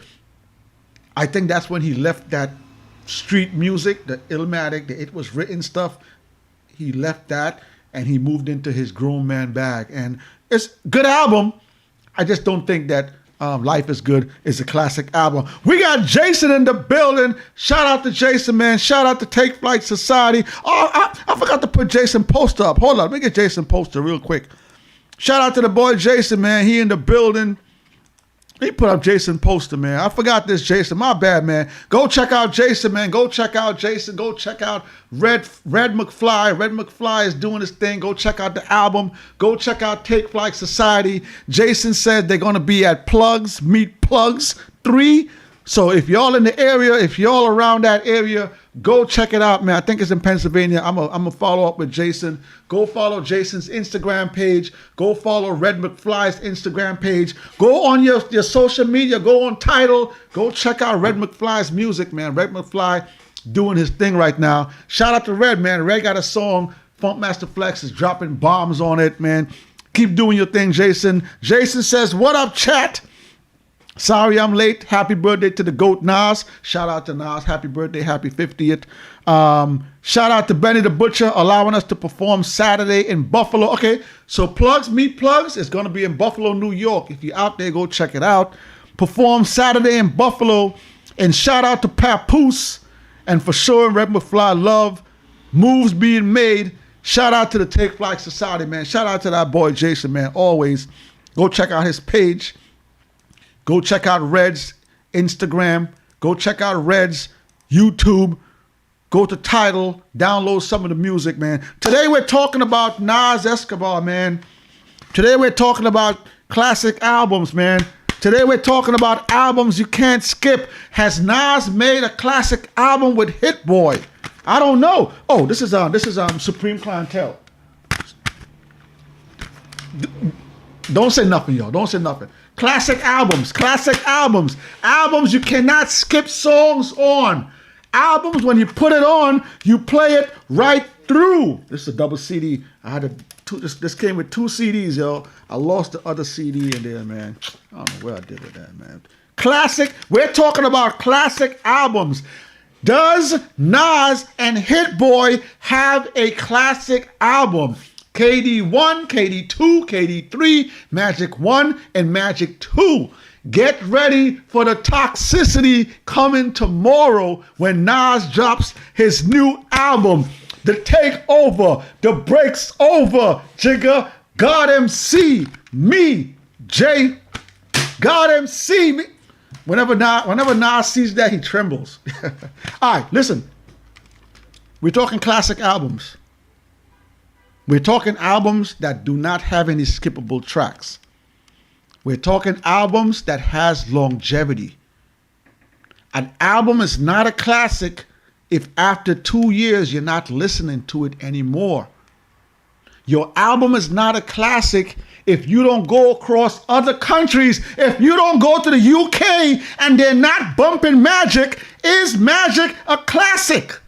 I think that's when he left that street music, the iLLmatic, the It Was Written stuff. He left that and he moved into his grown man bag. And it's a good album. I just don't think that Life Is Good is a classic album. We got Jason in the building. Shout out to Jason, man. Shout out to Take Flight Society. Oh, I forgot to put Jason Poster up. Hold on, let me get Jason Poster real quick. Shout out to the boy Jason, man. He in the building. He put up Jason Poster, man. I forgot this Jason. My bad, man. Go check out Jason, man. Go check out Jason. Go check out Red McFly. Red McFly is doing his thing. Go check out the album. Go check out Take Flight Society. Jason said they're going to be at Plugs, Meet Plugs 3. So if y'all in the area, if y'all around that area, go check it out, man. I think it's in Pennsylvania. I'm gonna follow up with Jason. Go follow Jason's Instagram page. Go follow Red McFly's Instagram page. Go on your social media. Go on Tidal. Go check out Red McFly's music, man. Red McFly doing his thing right now. Shout out to Red, man. Red got a song. Funkmaster Flex is dropping bombs on it, man. Keep doing your thing, Jason. Jason says, "What up, chat? Sorry I'm late. Happy birthday to the GOAT Nas." Shout out to Nas. Happy birthday. Happy 50th. Shout out to Benny the Butcher allowing us to perform Saturday in Buffalo. Okay, so Plugs Meet Plugs is going to be in Buffalo, New York. If you're out there, go check it out. Perform Saturday in Buffalo. And shout out to Papoose and for sure Red McFly love. Moves being made. Shout out to the Take Flight Society, man. Shout out to that boy Jason, man. Always go check out his page. Go check out Red's Instagram. Go check out Red's YouTube. Go to Tidal. Download some of the music, man. Today we're talking about Nas Escobar, man. Today we're talking about classic albums, man. Today we're talking about albums you can't skip. Has Nas made a classic album with Hit Boy? I don't know. Oh, this is Supreme Clientele. Don't say nothing, y'all. Don't say nothing. Classic albums, albums you cannot skip songs on. Albums, when you put it on, you play it right through. This is a double CD. This came with 2 CDs, yo. I lost the other CD in there, man. I don't know where I did with that, man. Classic, we're talking about classic albums. Does Nas and Hit Boy have a classic album? KD1, KD2, KD3, Magic 1, and Magic 2. Get ready for the toxicity coming tomorrow when Nas drops his new album. The Takeover, the Breaks Over, Jigga, God MC, me, Jay, God MC, me. Whenever Nas sees that, he trembles. All right, listen. We're talking classic albums. We're talking albums that do not have any skippable tracks. We're talking albums that has longevity. An album is not a classic if after 2 years you're not listening to it anymore. Your album is not a classic if you don't go across other countries, if you don't go to the UK and they're not bumping Magic. Is Magic a classic?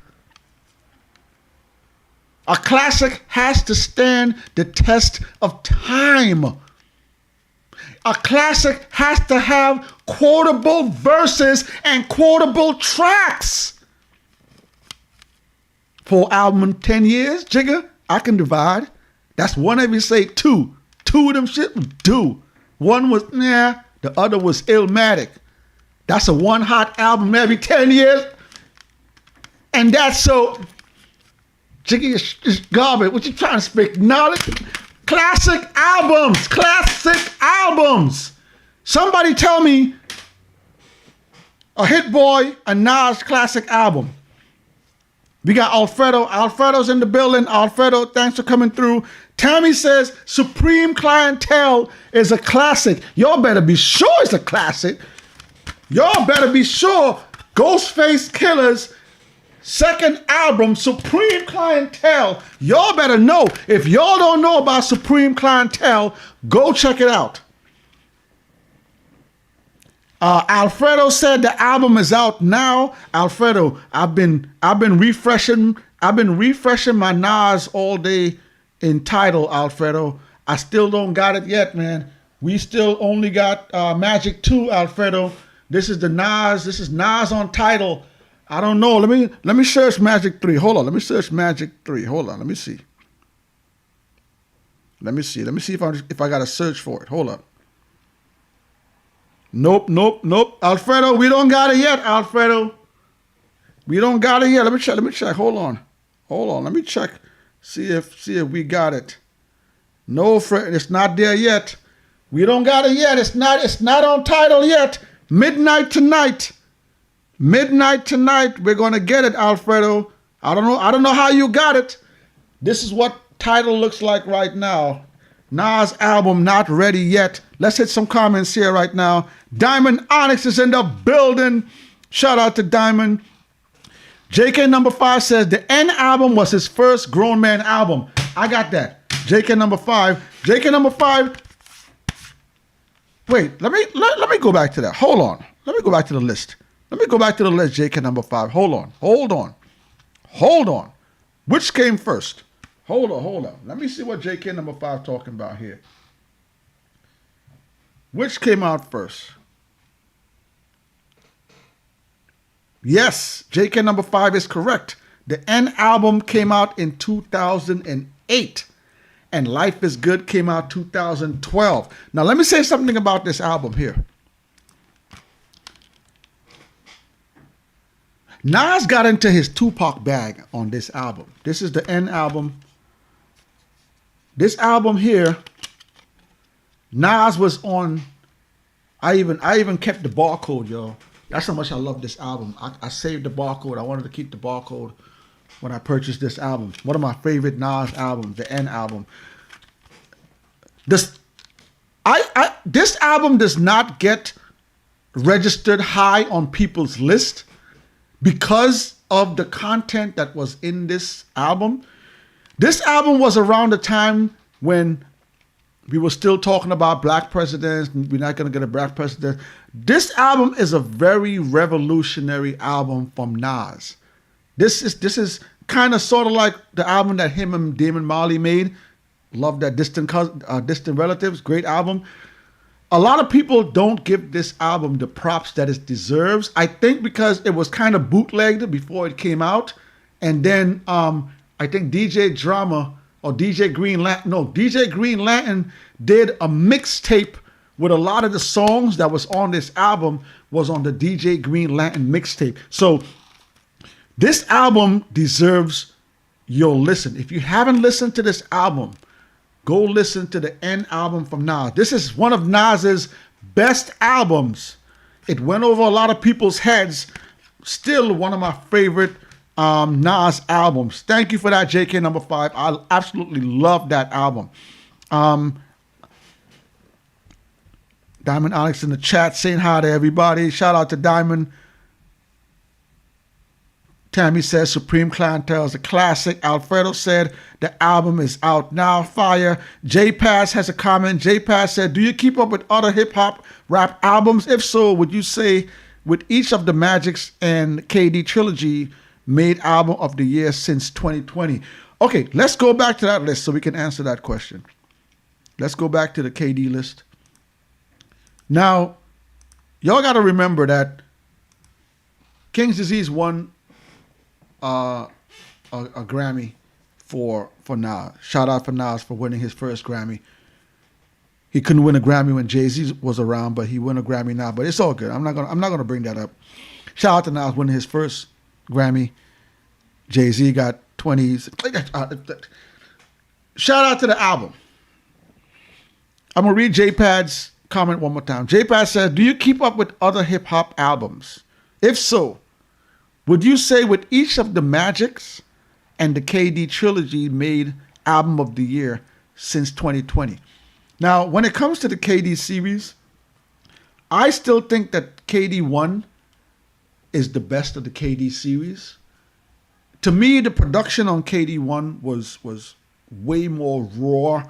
A classic has to stand the test of time. A classic has to have quotable verses and quotable tracks. 4 albums in 10 years, Jigga, I can divide. That's one every say 2. 2 of them shit was do. One was, nah, the other was iLLmatic. That's a one hot album every 10 years. And that's so, Jigga, it's garbage. What you trying to speak? Knowledge? Classic albums. Classic albums. Somebody tell me a Hit Boy, a Nas classic album. We got Alfredo. Alfredo's in the building. Alfredo, thanks for coming through. Tammy says Supreme Clientele is a classic. Y'all better be sure it's a classic. Y'all better be sure Ghostface Killer's second album, Supreme Clientele. Y'all better know. If y'all don't know about Supreme Clientele, go check it out. Alfredo said the album is out now. Alfredo, I've been refreshing my Nas all day in Tidal, Alfredo. I still don't got it yet, man. We still only got Magic 2, Alfredo. This is the Nas. This is Nas on Tidal. I don't know. Let me search Magic 3. Hold on. Let me search Magic 3. Hold on. Let me see. Let me see if I got to search for it. Hold on. Nope. Alfredo, we don't got it yet, Alfredo. We don't got it yet. Let me check. Hold on. Let me check. See if we got it. No, Fred, it's not there yet. We don't got it yet. It's not on Tidal yet. Midnight tonight. We're gonna get it, Alfredo. I don't know how you got it. This is what Tidal looks like right now. Nas album not ready yet. Let's hit some comments here right now. Diamond Onyx is in the building. Shout out to Diamond. JK number 5 says the N album was his first grown man album. I got that. JK number 5. JK number 5. Wait, let me go back to that. Hold on. Let me go back to the list. JK number 5. Hold on. Which came first? Hold on. Let me see what JK number 5 talking about here. Which came out first? Yes, JK number 5 is correct. The N album came out in 2008. And Life is Good came out 2012. Now let me say something about this album here. Nas got into his Tupac bag on this album. This is the N album. This album here, Nas was on. I even kept the barcode, yo. That's how much I love this album. I saved the barcode. I wanted to keep the barcode when I purchased this album. One of my favorite Nas albums, the N album. This album does not get registered high on people's list because of the content that was in this album. This album was around the time when we were still talking about black presidents. We're not going to get a black president. This album is a very revolutionary album from Nas. This is kind of sort of like the album that him and Damon Marley made. Love that. Distant Relatives, great album. A lot of people don't give this album the props that it deserves. I think because it was kind of bootlegged before it came out. And then I think DJ Drama or DJ Green Lantern did a mixtape with a lot of the songs that was on this album was on the DJ Green Lantern mixtape. So this album deserves your listen. If you haven't listened to this album, go listen to the N album from Nas. This is one of Nas's best albums. It went over a lot of people's heads. Still one of my favorite Nas albums. Thank you for that, JK number 5. I absolutely love that album. Diamond Onyx in the chat saying hi to everybody. Shout out to Diamond. Tammy says Supreme Clientele is a classic. Alfredo said the album is out now. Fire. J Pass has a comment. J Pass said, do you keep up with other hip hop rap albums? If so, would you say with each of the Magics and KD trilogy made album of the year since 2020? Okay, let's go back to that list so we can answer that question. Let's go back to the KD list. Now, y'all got to remember that King's Disease won a Grammy for Nas. Shout out for Nas for winning his first Grammy. He couldn't win a Grammy when Jay-Z was around, but he won a Grammy now. But it's all good. I'm not gonna bring that up. Shout out to Nas winning his first Grammy. Jay-Z got 20s. Shout out to the album. I'm gonna read J-Pad's comment one more time. J-Pad says, "Do you keep up with other hip hop albums? If so, would you say with each of the Magics and the KD trilogy made album of the year since 2020?" Now, when it comes to the KD series, I still think that KD1 is the best of the KD series. To me, the production on KD1 was way more raw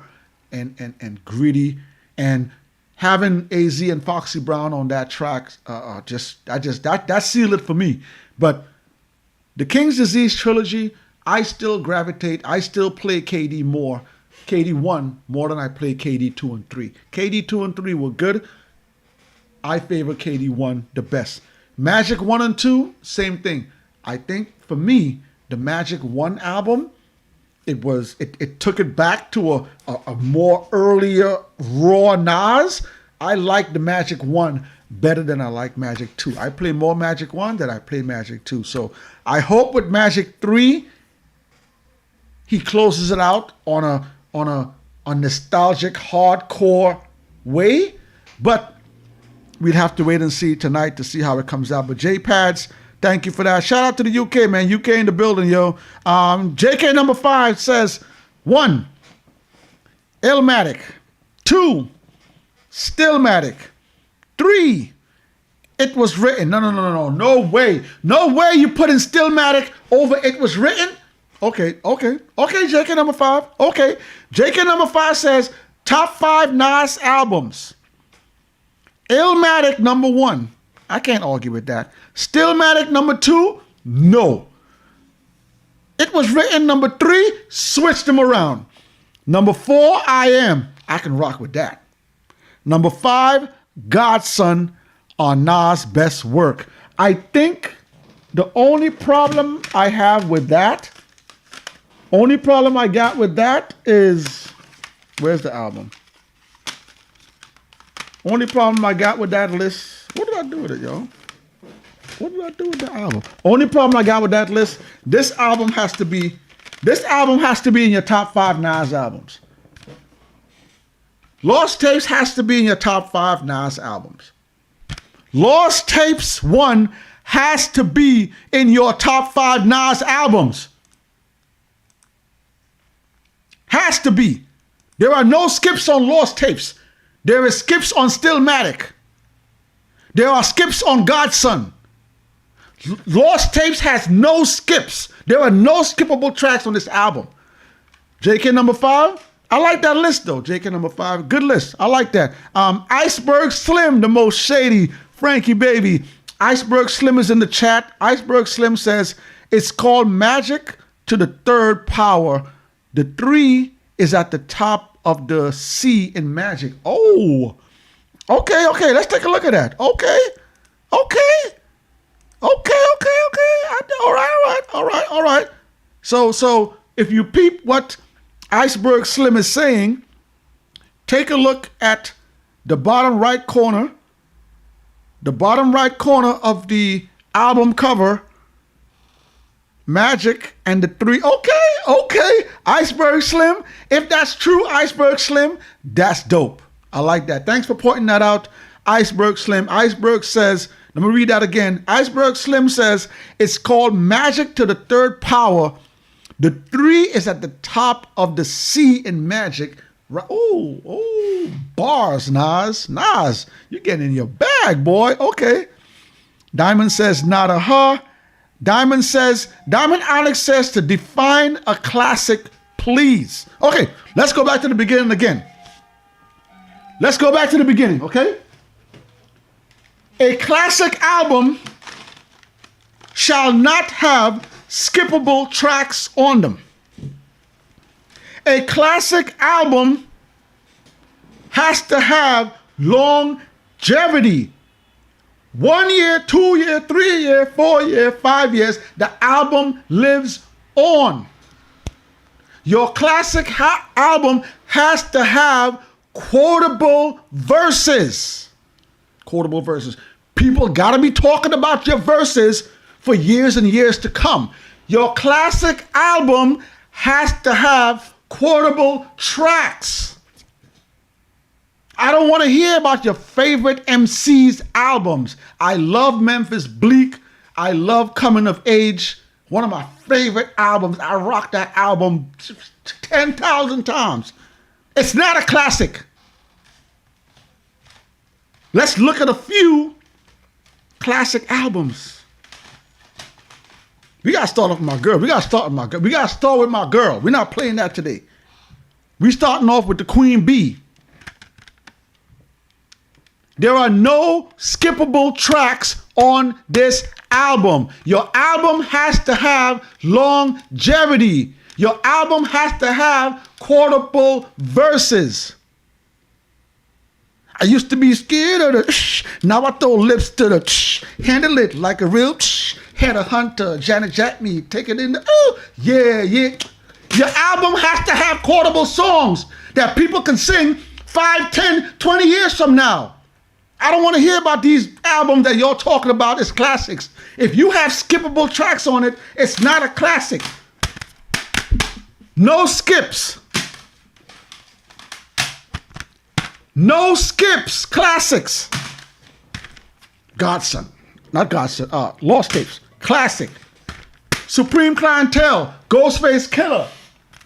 and gritty, and having AZ and Foxy Brown on that track, that sealed it for me. But the King's Disease trilogy, I still gravitate. I still play KD1 more than I play KD2 and 3. KD2 and 3 were good. I favor KD1 the best. Magic 1 and 2, same thing. I think for me, the Magic 1 album, it took it back to a more earlier raw Nas. I like the Magic 1 better than I like Magic 2. I play more Magic 1 than I play Magic 2. So I hope with Magic 3, he closes it out on a nostalgic, hardcore way. But we'd have to wait and see tonight to see how it comes out. But J-Pads, thank you for that. Shout out to the UK, man. UK in the building, yo. JK number 5 says, 1, iLLmatic. 2, Stillmatic. 3, It Was Written. No way. No way you put in Stillmatic over It Was Written. Okay, JK number 5. Okay. JK number 5 says, top 5 Nas albums. iLLmatic number 1. I can't argue with that. Stillmatic number 2, no. It Was Written number 3, switch them around. Number 4, I Am. I can rock with that. Number 5, Godson on Nas' best work. I think the only problem I have with that, is, where's the album? Only problem I got with that list, what did I do with it, yo? What did I do with the album? Only problem I got with that list, this album has to be in your top 5 Nas albums. Lost Tapes has to be in your top 5 Nas albums. Lost Tapes 1 has to be in your top 5 Nas albums. Has to be. There are no skips on Lost Tapes. There is skips on Stillmatic. There are skips on Godson. Lost Tapes has no skips. There are no skippable tracks on this album. JK number 5, I like that list though. JK number 5, good list. I like that. Iceberg Slim, the most shady, Frankie baby. Iceberg Slim is in the chat. Iceberg Slim says, it's called Magic to the Third Power. The 3 is at the top of the C in Magic. Oh, okay. Let's take a look at that. Okay. All right. So if you peep what Iceberg Slim is saying, take a look at the bottom right corner of the album cover, Magic and the 3. Okay. Iceberg Slim. If that's true, Iceberg Slim, that's dope. I like that. Thanks for pointing that out, Iceberg Slim. Iceberg says, let me read that again. Iceberg Slim says, it's called Magic to the Third Power. The 3 is at the top of the C in Magic. Oh, bars, Nas, you're getting in your bag, boy. Okay. Diamond says, not a her. Diamond Alex says to define a classic, please. Okay, let's go back to the beginning again. Okay? A classic album shall not have skippable tracks on them. A classic album has to have longevity. 1 year, 2 year, 3 year, 4 year, 5 years. The album lives on. Your classic album has to have quotable verses. Quotable verses. People got to be talking about your verses for years and years to come. Your classic album has to have quotable tracks. I don't want to hear about your favorite MC's albums. I love Memphis Bleak. I love Coming of Age. One of my favorite albums. I rocked that album 10,000 times. It's not a classic. Let's look at a few classic albums. We got to start off with my girl. We got to start with my girl. We're not playing that today. We're starting off with the Queen Bee. There are no skippable tracks on this album. Your album has to have longevity. Your album has to have quotable verses. I used to be scared of the shh. Now I throw lips to the shh. Handle it like a real shh. Had a hunter, Janet Jack me, take it in the yeah. Your album has to have quotable songs that people can sing 5, 10, 20 years from now. I don't want to hear about these albums that you're talking about as classics. If you have skippable tracks on it, it's not a classic. No skips. No skips. Classics. Godson. Not Godson. Lost Tapes. Classic. Supreme Clientele. Ghostface Killer.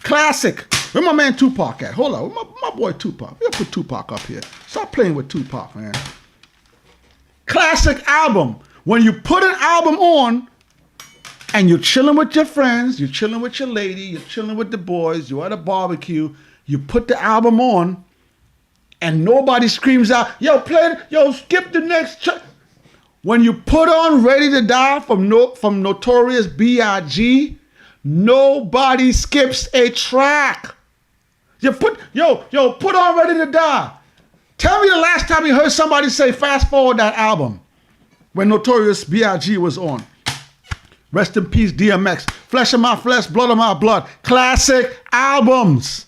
Classic. Where my man Tupac at? Hold on. Where my boy Tupac? We'll put Tupac up here. Stop playing with Tupac, man. Classic album. When you put an album on and you're chilling with your friends, you're chilling with your lady, you're chilling with the boys, you're at a barbecue, you put the album on and nobody screams out, yo, play it, yo, skip the next When you put on Ready to Die from Notorious B.I.G., nobody skips a track. You put on Ready to Die. Tell me the last time you heard somebody say fast forward that album when Notorious B.I.G. was on. Rest in peace, DMX. Flesh of my flesh, blood of my blood. Classic albums.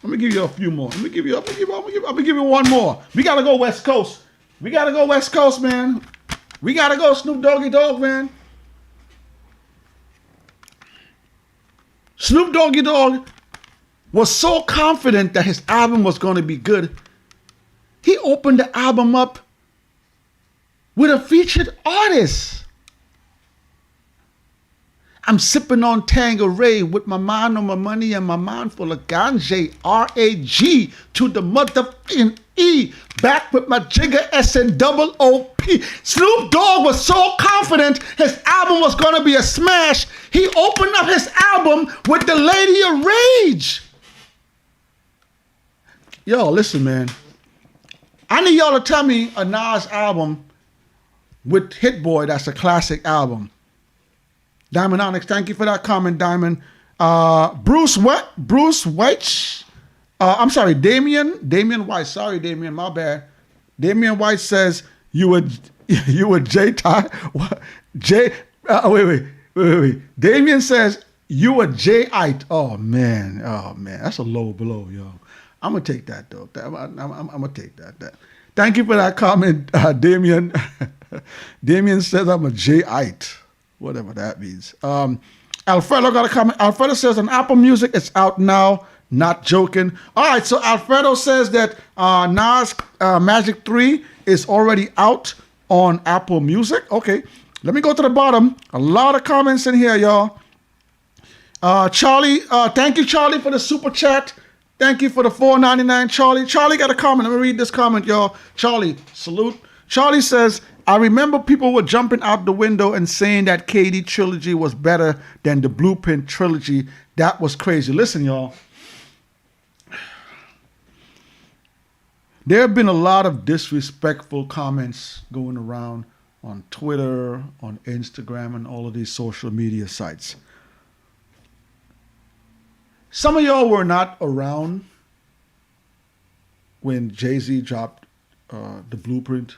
Let me give you a few more. I'm gonna give you one more. We gotta go West Coast. We gotta go West Coast, man. We gotta go Snoop Doggy Dogg, man. Snoop Doggy Dogg was so confident that his album was going to be good, he opened the album up with a featured artist. I'm sipping on Tanqueray with my mind on my money and my mind full of ganja, R-A-G to the motherfucking E, back with my Jigger S-N-double-O-P. Snoop Dogg was so confident his album was going to be a smash, he opened up his album with the Lady of Rage. Yo, listen, man. I need y'all to tell me a Nas album with Hit Boy that's a classic album. Diamond Onyx, thank you for that comment, Diamond. Bruce White. I'm sorry, Damian White. Sorry, Damian, my bad. Damian White says you were J-Ty. Wait. Damian says you were J-ite. Oh man, that's a low blow, yo. I'm gonna take that though. I'm gonna take that. Thank you for that comment, Damian. Damian says I'm a J-ite, whatever that means. Alfredo got a comment. Alfredo says on Apple Music it's out now. Not joking. All right, so Alfredo says that Nas Magic 3 is already out on Apple Music. Okay, let me go to the bottom. A lot of comments in here, y'all. Charlie, thank you, Charlie, for the super chat. Thank you for the $4.99, Charlie. Charlie got a comment. Let me read this comment, y'all. Charlie, salute. Charlie says, I remember people were jumping out the window and saying that KD trilogy was better than the Blueprint trilogy. That was crazy. Listen, y'all. There have been a lot of disrespectful comments going around on Twitter, on Instagram, and all of these social media sites. Some of y'all were not around when Jay-Z dropped the Blueprint,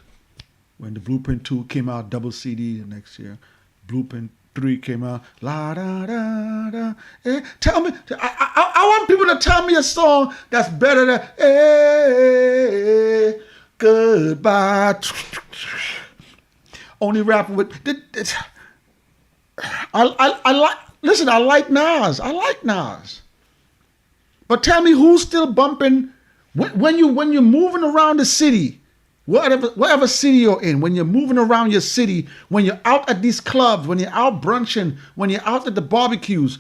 when the Blueprint 2 came out, double CD the next year, Blueprint 3 came out. La da da da. Tell me, I want people to tell me a song that's better than goodbye. Only rapping with. I like. Listen, I like Nas. I like Nas. But tell me who's still bumping when you're moving around the city. Whatever city you're in, when you're moving around your city, when you're out at these clubs, when you're out brunching, when you're out at the barbecues,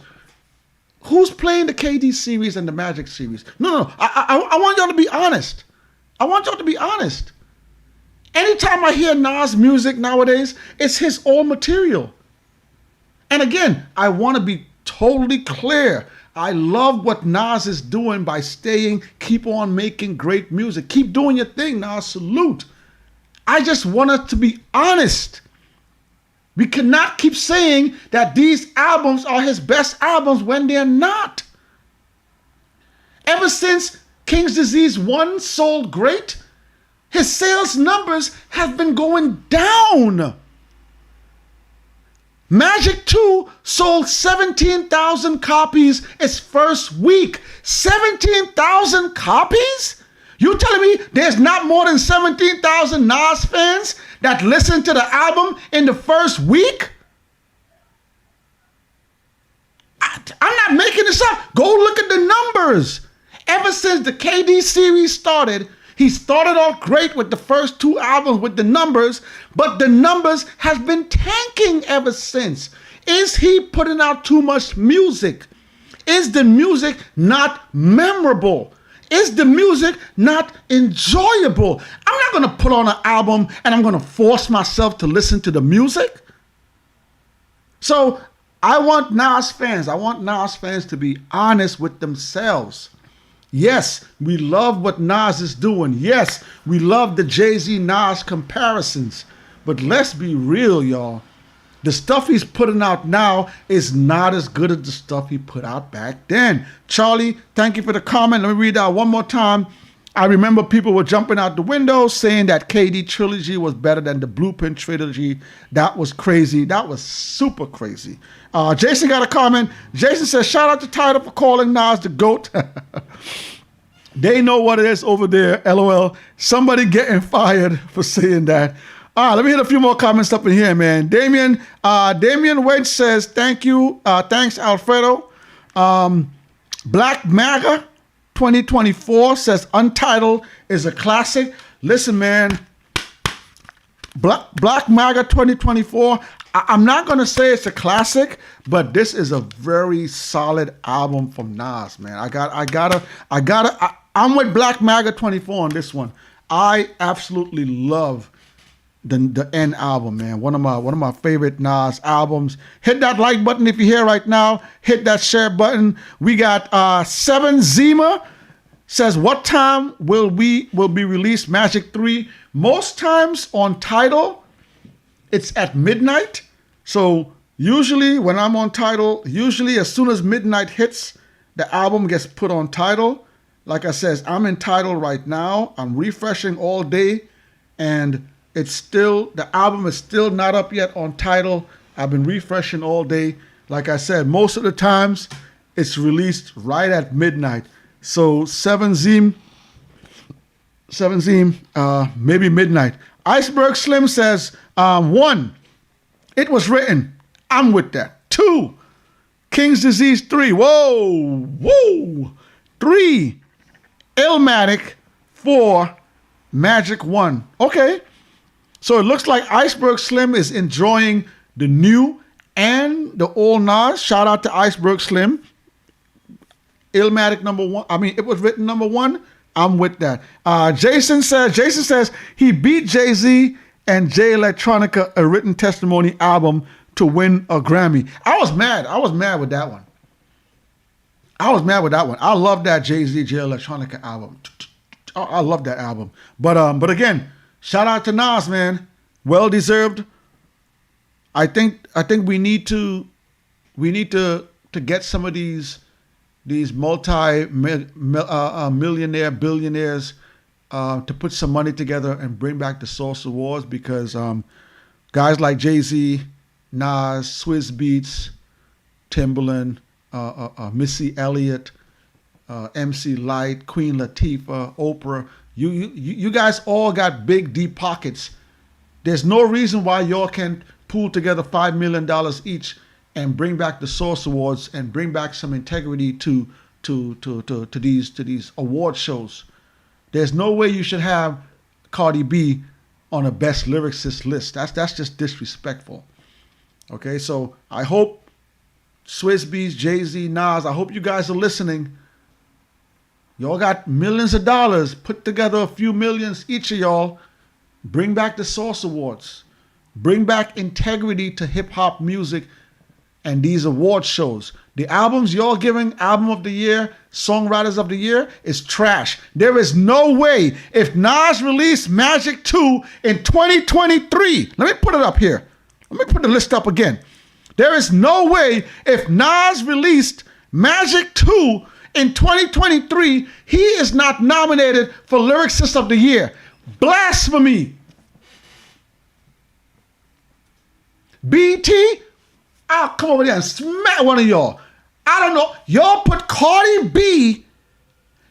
who's playing the KD series and the Magic series? No. I want y'all to be honest. I want y'all to be honest. Anytime I hear Nas music nowadays, it's his own material. And again, I want to be totally clear. I love what Nas is doing by keep on making great music. Keep doing your thing, Nas. Salute. I just want us to be honest. We cannot keep saying that these albums are his best albums when they're not. Ever since King's Disease 1 sold great, his sales numbers have been going down. Magic 2 sold 17,000 copies its first week. 17,000 copies? You telling me there's not more than 17,000 Nas fans that listened to the album in the first week? I'm not making this up. Go look at the numbers. Ever since the KD series started, he started off great with the first 2 albums with the numbers, but the numbers have been tanking ever since. Is he putting out too much music? Is the music not memorable? Is the music not enjoyable? I'm not going to put on an album and I'm going to force myself to listen to the music. So I want Nas fans to be honest with themselves. Yes, we love what Nas is doing. Yes, we love the Jay-Z Nas comparisons. But let's be real, y'all. The stuff he's putting out now is not as good as the stuff he put out back then. Charlie, thank you for the comment. Let me read that one more time. I remember people were jumping out the window saying that KD trilogy was better than the Blueprint trilogy. That was crazy. That was super crazy. Jason got a comment. Jason says, shout out to Tidal for calling Nas the GOAT. They know what it is over there, LOL. Somebody getting fired for saying that. Let me hit a few more comments up in here, man. Damien Wedge says, thank you. Thanks, Alfredo. Black MAGA 2024 says, Untitled is a classic. Listen, man, Black MAGA 2024, I'm not going to say it's a classic, but this is a very solid album from Nas, man. I'm with Black MAGA 24 on this one. I absolutely love the End album, man. One of my favorite Nas albums. Hit that like button if you're here right now. Hit that share button. We got 7 Zima says, what time will be released Magic 3? Most times on Tidal, it's at midnight. So usually when I'm on Tidal, usually as soon as midnight hits, the album gets put on Tidal. Like I said, I'm in Tidal right now. I'm refreshing all day, and the album is still not up yet on Tidal. I've been refreshing all day. Like I said, most of the times it's released right at midnight. So 7 Zim, maybe midnight. Iceberg Slim says, 1, it was written. I'm with that. 2, King's Disease 3. Whoa. 3, iLLmatic. 4, Magic 1. Okay. So it looks like Iceberg Slim is enjoying the new and the old Nas. Shout out to Iceberg Slim. iLLmatic number 1. I mean, it was written number 1. I'm with that. Jason says he beat Jay-Z and Jay Electronica a written testimony album to win a Grammy. I was mad with that one. I love that Jay-Z Jay Electronica album. I love that album. But again, shout out to Nas, man. Well deserved. I think we need to get some of these multi-millionaire billionaires to put some money together and bring back the Source Awards, because guys like Jay-Z, Nas, Swizz Beatz, Timbaland, Missy Elliott, MC Lyte, Queen Latifah, Oprah. You guys all got big, deep pockets. There's no reason why y'all can't pool together $5 million each and bring back the Source Awards and bring back some integrity to these award shows. There's no way you should have Cardi B on a best lyricist list. That's just disrespectful. Okay, so I hope Swizz Beatz, Jay-Z, Nas, I hope you guys are listening. Y'all got millions of dollars. Put together a few millions each of y'all. Bring back the Source Awards. Bring back integrity to hip-hop music and these award shows. The albums y'all giving Album of the Year, Songwriters of the Year is trash. There is no way if Nas released Magic 2 in 2023. Let me put it up here. Let me put the list up again. There is no way if Nas released Magic 2 in 2023, he is not nominated for Lyricist of the Year. Blasphemy. BT, I'll come over there and smack one of y'all. I don't know. Y'all put Cardi B,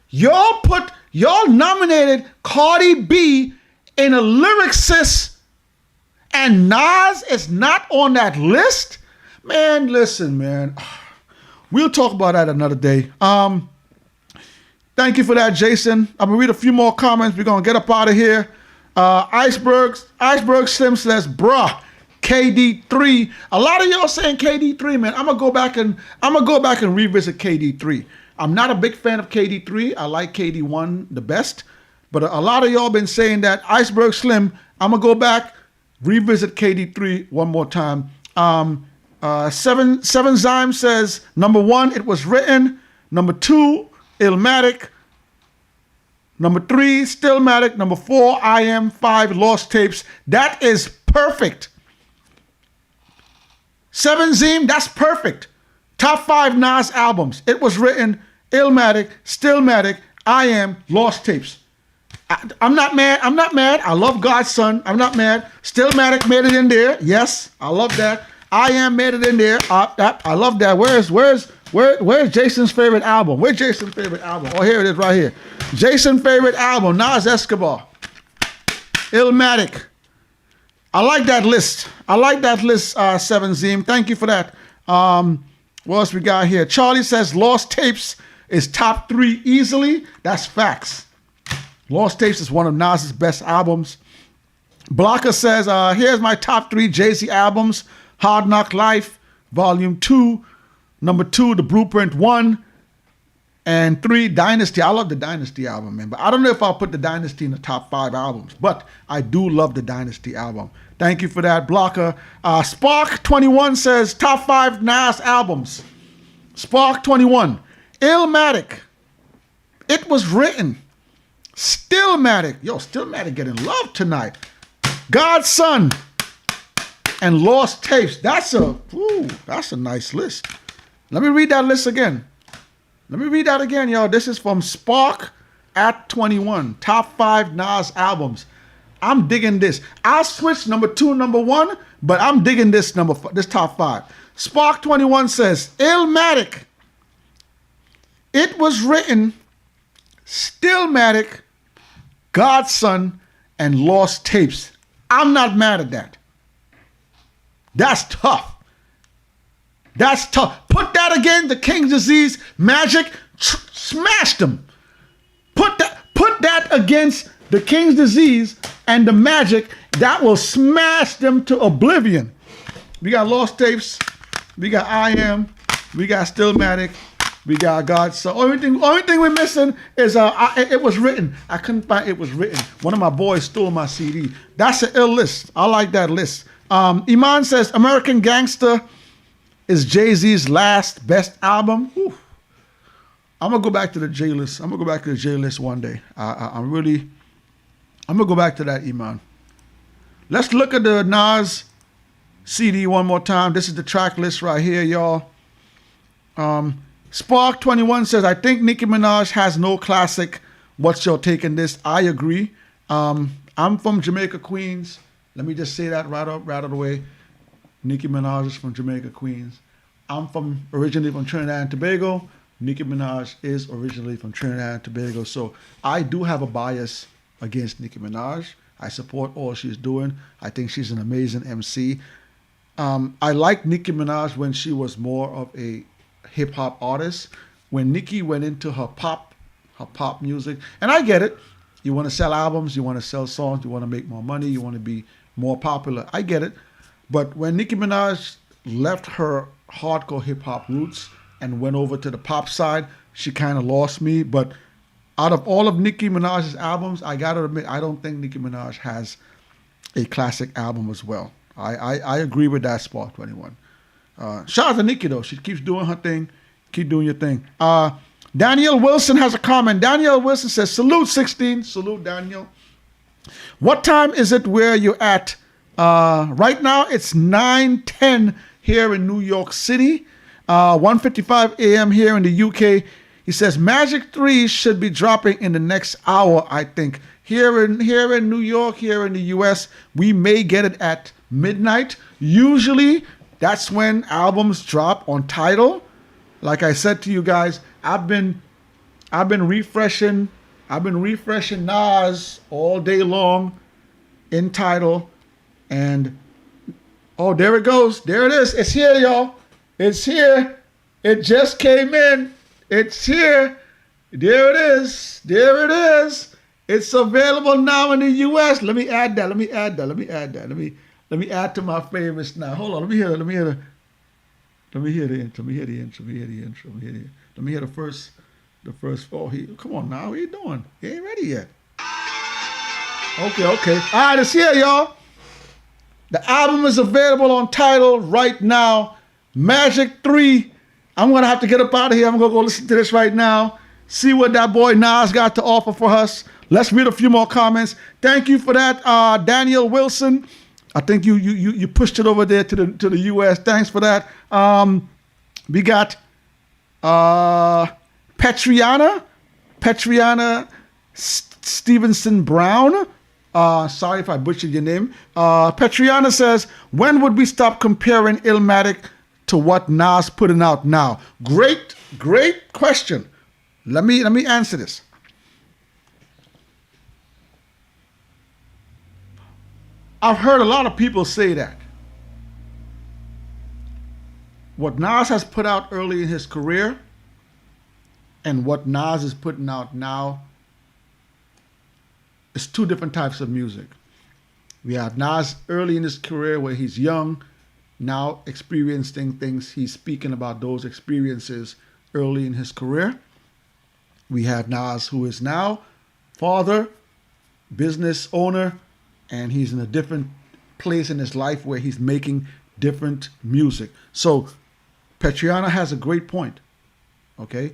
y'all nominated Cardi B in a lyricist, and Nas is not on that list? Man, listen, man. We'll talk about that another day. Thank you for that, Jason. I'm gonna read a few more comments. We're gonna get up out of here. Iceberg Slim says, bruh, KD3. A lot of y'all saying KD3, man. I'm gonna go back and revisit KD3. I'm not a big fan of KD3. I like KD1 the best, but a lot of y'all been saying that. Iceberg Slim, I'm gonna go back, revisit KD3 one more time. Seven Zyme says, number 1, It Was Written. Number 2, iLLmatic. Number 3, Stillmatic. Number 4, I Am. 5, Lost Tapes. That is perfect. 7 Zyme, that's perfect. Top 5 Nas albums. It Was Written, iLLmatic, Stillmatic, I Am, Lost Tapes. I'm not mad. I love God's Son. I'm not mad. Stillmatic made it in there. Yes, I love that. I Am made it in there. I love that. Where's Jason's favorite album? Where's Jason's favorite album? Oh, here it is right here. Jason's favorite album, Nas Escobar. iLLmatic. I like that list. 7 Zyme. Thank you for that. What else we got here? Charlie says Lost Tapes is top 3 easily. That's facts. Lost Tapes is one of Nas's best albums. Blocker says, here's my top 3 Jay-Z albums. Hard Knock Life, Volume 2. Number 2, The Blueprint 1. And 3, Dynasty. I love the Dynasty album, man. But I don't know if I'll put the Dynasty in the top 5 albums. But I do love the Dynasty album. Thank you for that, Blocker. Spark21 says, top 5 Nas albums. Spark21. iLLmatic. It Was Written. Stillmatic. Yo, Stillmatic getting love tonight. God's Son. And Lost Tapes. That's a nice list. Let me read that list again. Let me read that again, y'all. This is from Spark at 21. Top 5 Nas albums. I'm digging this. I'll switch number 2, number 1, but I'm digging this top 5. Spark 21 says, iLLmatic. It Was Written, Stillmatic, God's Son, and Lost Tapes. I'm not mad at that. That's tough. That's tough. Put that again, The King's Disease, Magic, smashed them. Put that against The King's Disease and the Magic, that will smash them to oblivion. We got Lost Tapes, we got I Am, we got Stillmatic, we got God's Son. Only thing we're missing is It Was Written. I couldn't find It Was Written. One of my boys stole my CD. That's an ill list. I like that list. Iman says American Gangster is Jay-Z's last best album. Whew. I'm gonna go back to the J list. I'm gonna go back to the J list one day. I'm gonna go back to that, Iman. Let's look at the Nas CD one more time. This is the track list right here, y'all. Spark 21 says, I think Nicki Minaj has no classic. What's your take on this? I agree. I'm from Jamaica, Queens. Let me just say that right out of the way. Nicki Minaj is from Jamaica, Queens. I'm originally from Trinidad and Tobago. Nicki Minaj is originally from Trinidad and Tobago. So I do have a bias against Nicki Minaj. I support all she's doing. I think she's an amazing MC. I like Nicki Minaj when she was more of a hip hop artist. When Nicki went into her pop music, and I get it. You want to sell albums, you want to sell songs, you want to make more money, you want to be more popular. I get it. But when Nicki Minaj left her hardcore hip hop roots and went over to the pop side, she kind of lost me. But out of all of Nicki Minaj's albums, I gotta admit, I don't think Nicki Minaj has a classic album as well. I agree with that, Spark 21. Shout out to Nicki though. She keeps doing her thing. Keep doing your thing. Daniel Wilson has a comment. Daniel Wilson says, salute 16. Salute, Daniel. What time is it where you're at? Right now, it's 9:10 here in New York City. 1:55 a.m. here in the UK. He says, Magic 3 should be dropping in the next hour, I think. Here in New York, here in the US, we may get it at midnight. Usually, that's when albums drop on Tidal. Like I said to you guys, I've been refreshing NAS all day long in Tidal, and oh, there it goes. There it is. It's here, y'all. It's here. It just came in. It's here. There it is. There it is. It's available now in the US. Let me add that. Let me add to my favorites now. Hold on. Let me hear the first. Oh, come on now. What are you doing? He ain't ready yet. Okay. All right, it's here, y'all. The album is available on Tidal right now. Magic 3. I'm going to have to get up out of here. I'm going to go listen to this right now. See what that boy Nas got to offer for us. Let's read a few more comments. Thank you for that, Daniel Wilson. I think you pushed it over there to the US. Thanks for that. We got Petriana Stevenson Brown. Sorry if I butchered your name. Petriana says, when would we stop comparing Illmatic to what Nas putting out now? Great question. Let me answer this. I've heard a lot of people say that what Nas has put out early in his career and what Nas is putting out now is two different types of music. We have Nas early in his career where he's young, now experiencing things. He's speaking about those experiences early in his career. We have Nas who is now father, business owner, and he's in a different place in his life where he's making different music. So Petriana has a great point, okay?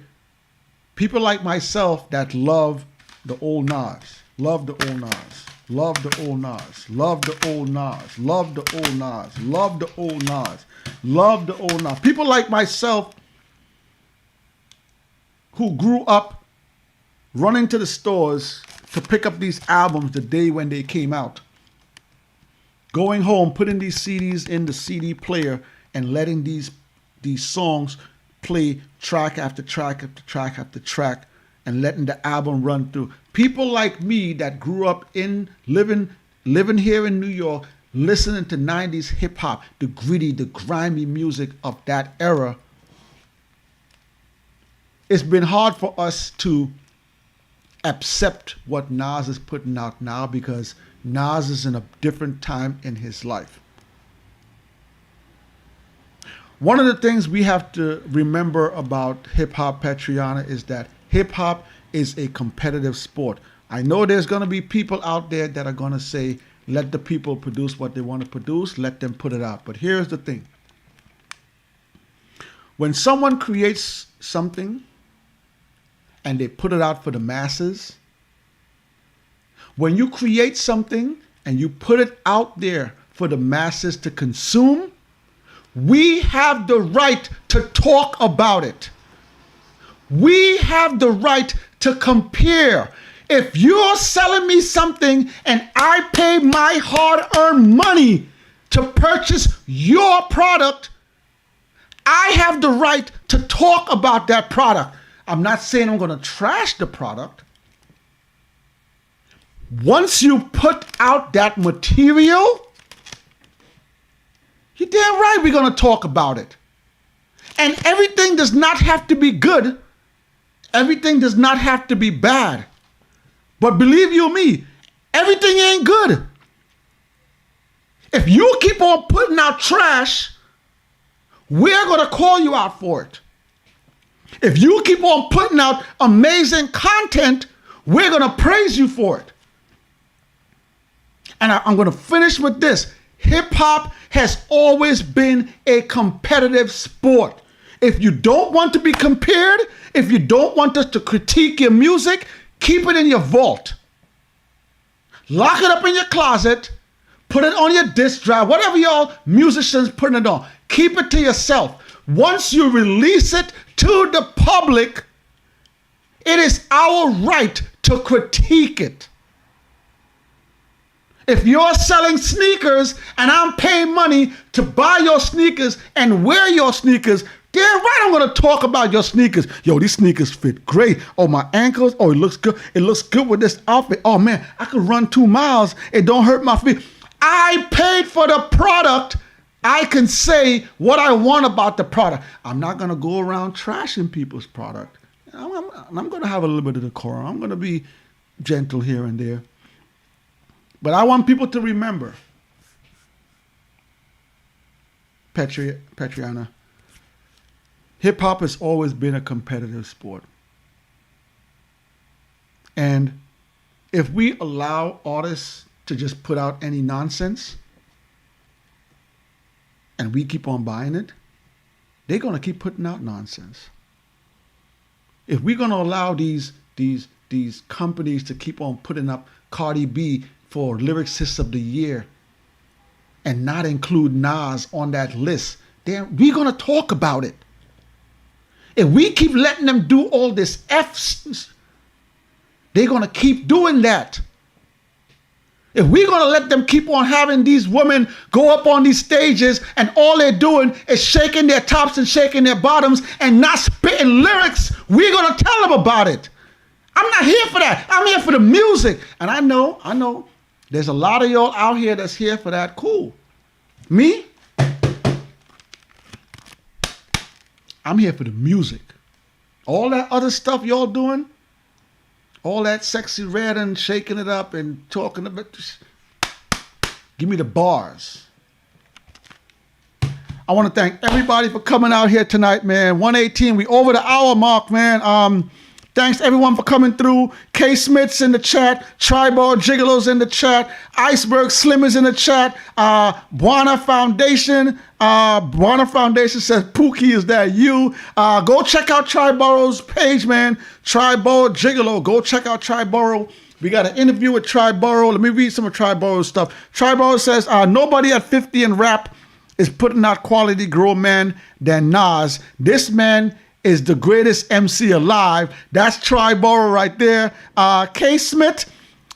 People like myself that love the old Nas, love the old Nas, love the old Nas, love the old Nas, love the old Nas, love the old Nas, love the old Nas. People like myself who grew up running to the stores to pick up these albums the day when they came out. Going home, putting these CDs in the CD player and letting these songs play track after track after track after track and letting the album run through. People like me that grew up living here in New York, listening to 90s hip hop, the gritty, the grimy music of that era. It's been hard for us to accept what Nas is putting out now because Nas is in a different time in his life. One of the things we have to remember about hip-hop, Petriana, is that hip-hop is a competitive sport. I know there's going to be people out there that are going to say, let the people produce what they want to produce, let them put it out. But here's the thing. When someone creates something and they put it out for the masses, when you create something and you put it out there for the masses to consume, we have the right to talk about it. We have the right to compare. If you're selling me something and I pay my hard-earned money to purchase your product, I have the right to talk about that product. I'm not saying I'm going to trash the product. Once you put out that material, you're damn right we're going to talk about it. And everything does not have to be good. Everything does not have to be bad. But believe you me, everything ain't good. If you keep on putting out trash, we're going to call you out for it. If you keep on putting out amazing content, we're going to praise you for it. And I'm going to finish with this. Hip hop has always been a competitive sport. If you don't want to be compared, if you don't want us to critique your music, keep it in your vault. Lock it up in your closet. Put it on your disc drive, whatever y'all musicians putting it on. Keep it to yourself. Once you release it to the public, it is our right to critique it. If you're selling sneakers and I'm paying money to buy your sneakers and wear your sneakers, damn right I'm going to talk about your sneakers. Yo, these sneakers fit great. Oh, my ankles. Oh, it looks good. It looks good with this outfit. Oh, man, I could run 2 miles. It don't hurt my feet. I paid for the product. I can say what I want about the product. I'm not going to go around trashing people's product. I'm going to have a little bit of decorum. I'm going to be gentle here and there. But I want people to remember, Petriana, hip-hop has always been a competitive sport. And if we allow artists to just put out any nonsense and we keep on buying it, they're going to keep putting out nonsense. If we're going to allow these companies to keep on putting up Cardi B for Lyricist of the Year and not include NAS on that list, then we're going to talk about it. If we keep letting them do all this F's, they're going to keep doing that. If we're going to let them keep on having these women go up on these stages and all they're doing is shaking their tops and shaking their bottoms and not spitting lyrics, we're going to tell them about it. I'm not here for that. I'm here for the music. And I know, there's a lot of y'all out here that's here for that. Cool. Me? I'm here for the music. All that other stuff y'all doing, all that sexy red and shaking it up and talking about, give me the bars. I want to thank everybody for coming out here tonight, man. 1:18, we over the hour mark, man. Thanks everyone for coming through. K Smith's in the chat. Tribal Gigolo's in the chat. Iceberg Slim is in the chat. Buana Foundation. Buana Foundation says, Pookie, is that you? Go check out Triboro's page, man. Tribal Gigolo. Go check out Triboro. We got an interview with Triboro. Let me read some of Triboro's stuff. Triboro says, nobody at 50 in rap is putting out quality grown men than Nas. This man is the greatest MC alive. That's Triboro right there. K Smith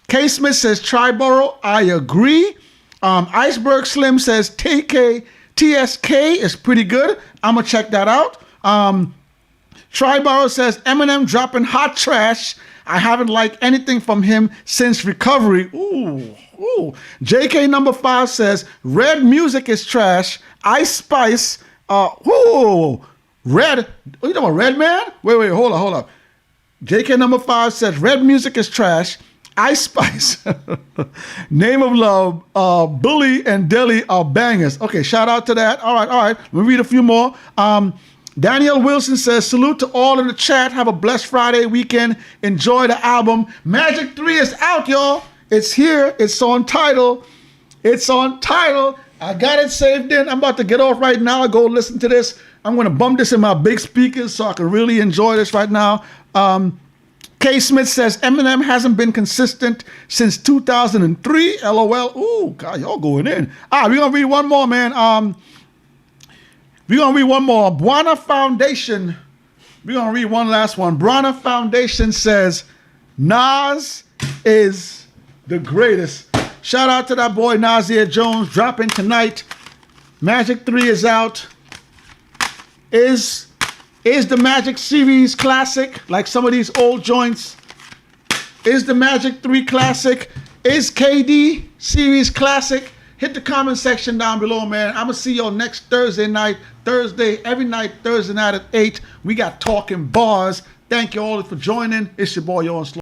says, Triboro, I agree. Iceberg Slim says, TSK is pretty good. I'm going to check that out. Triboro says, Eminem dropping hot trash. I haven't liked anything from him since recovery. Ooh. JK number 5 says, Red music is trash. Ice Spice, Red, you know about Red Man? Wait, hold up. JK number 5 says, Red music is trash. Ice Spice, Name of Love, Bully and Deli are bangers. Okay, shout out to that. All right. Let me read a few more. Daniel Wilson says, salute to all in the chat. Have a blessed Friday weekend. Enjoy the album. Magic 3 is out, y'all. It's here. It's on Tidal. I got it saved in. I'm about to get off right now. Go listen to this. I'm going to bump this in my big speakers so I can really enjoy this right now. K. Smith says, Eminem hasn't been consistent since 2003. LOL. Ooh, God, y'all going in. We're going to read one more, man. We're going to read one more. Buana Foundation. We're going to read one last one. Buana Foundation says, Nas is the greatest Shout out to that boy Nasir Jones dropping tonight. Magic 3 is out. Is the Magic series classic like some of these old joints? Is the Magic 3 classic? Is KD series classic? Hit the comment section down below, man. I'm going to see y'all next Thursday night. Every night, Thursday night at 8. We got Talking Barz. Thank you all for joining. It's your boy, Yohan Slow.